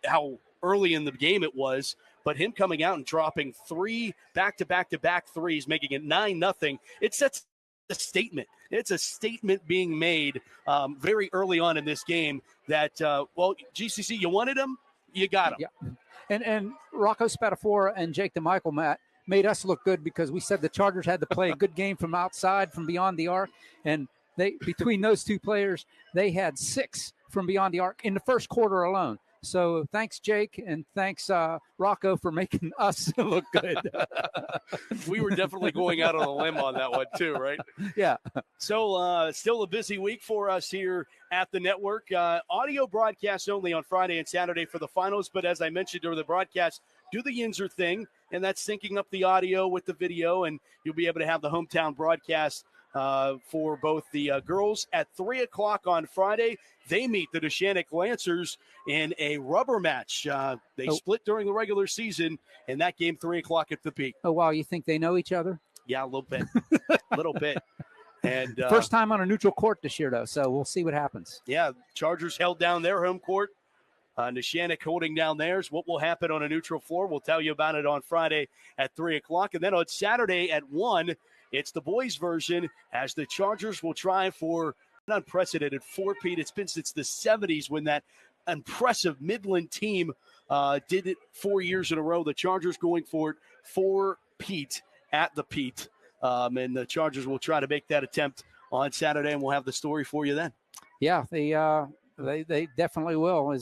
Speaker 2: how early in the game it was, but him coming out and dropping 3 back-to-back-to-back threes, making it 9-0, it sets a statement. It's a statement being made very early on in this game that, GCC, you wanted him, you got him.
Speaker 1: Yeah. And Rocco Spatafora and Jake DeMichael, Matt, made us look good because we said the Chargers had to play a good game from outside, from beyond the arc, and between those 2 players, they had 6 from beyond the arc in the first quarter alone. So thanks, Jake, and thanks, Rocco, for making us look good.
Speaker 2: We were definitely going out on a limb on that one too, right?
Speaker 1: Yeah.
Speaker 2: So still a busy week for us here at the network. Audio broadcast only on Friday and Saturday for the finals, but as I mentioned during the broadcast, do the Yinzer thing, and that's syncing up the audio with the video, and you'll be able to have the hometown broadcast for both the girls at 3 o'clock on Friday. They meet the Neshannock Lancers in a rubber match. They split during the regular season, and that game 3 o'clock at the Peak.
Speaker 1: Oh, wow. You think they know each other?
Speaker 2: Yeah, a little bit. A little bit. And
Speaker 1: first time on a neutral court this year, though, so we'll see what happens.
Speaker 2: Yeah, Chargers held down their home court. Neshannock holding down theirs. What will happen on a neutral floor? We'll tell you about it on Friday at 3 o'clock. And then on Saturday at 1, it's the boys' version, as the Chargers will try for unprecedented four-peat. It's been since the 70s when that impressive Midland team did it 4 years in a row. The Chargers going for it, four-peat at the Pete. And the Chargers will try to make that attempt on Saturday, and we'll have the story for you then.
Speaker 1: Yeah, they definitely will.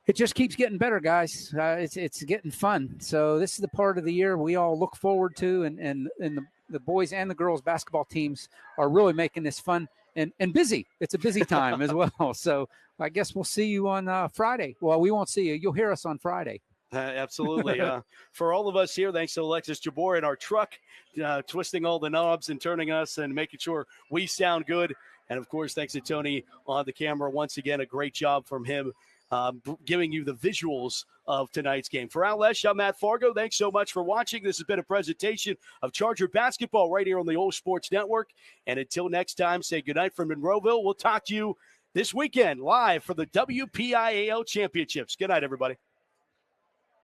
Speaker 1: It just keeps getting better, guys. It's getting fun. So this is the part of the year we all look forward to, and the boys and the girls basketball teams are really making this fun and busy. It's a busy time as well. So I guess we'll see you on Friday. Well, we won't see you. You'll hear us on Friday.
Speaker 2: Absolutely. For all of us here, thanks to Alexis Jabor in our truck, twisting all the knobs and turning us and making sure we sound good. And, of course, thanks to Tony on the camera. Once again, a great job from him. Giving you the visuals of tonight's game. For OLSH, I'm Matt Fargo. Thanks so much for watching. This has been a presentation of Charger basketball right here on the OLSH Sports Network. And until next time, say goodnight from Monroeville. We'll talk to you this weekend live for the WPIAL Championships. Good night, everybody.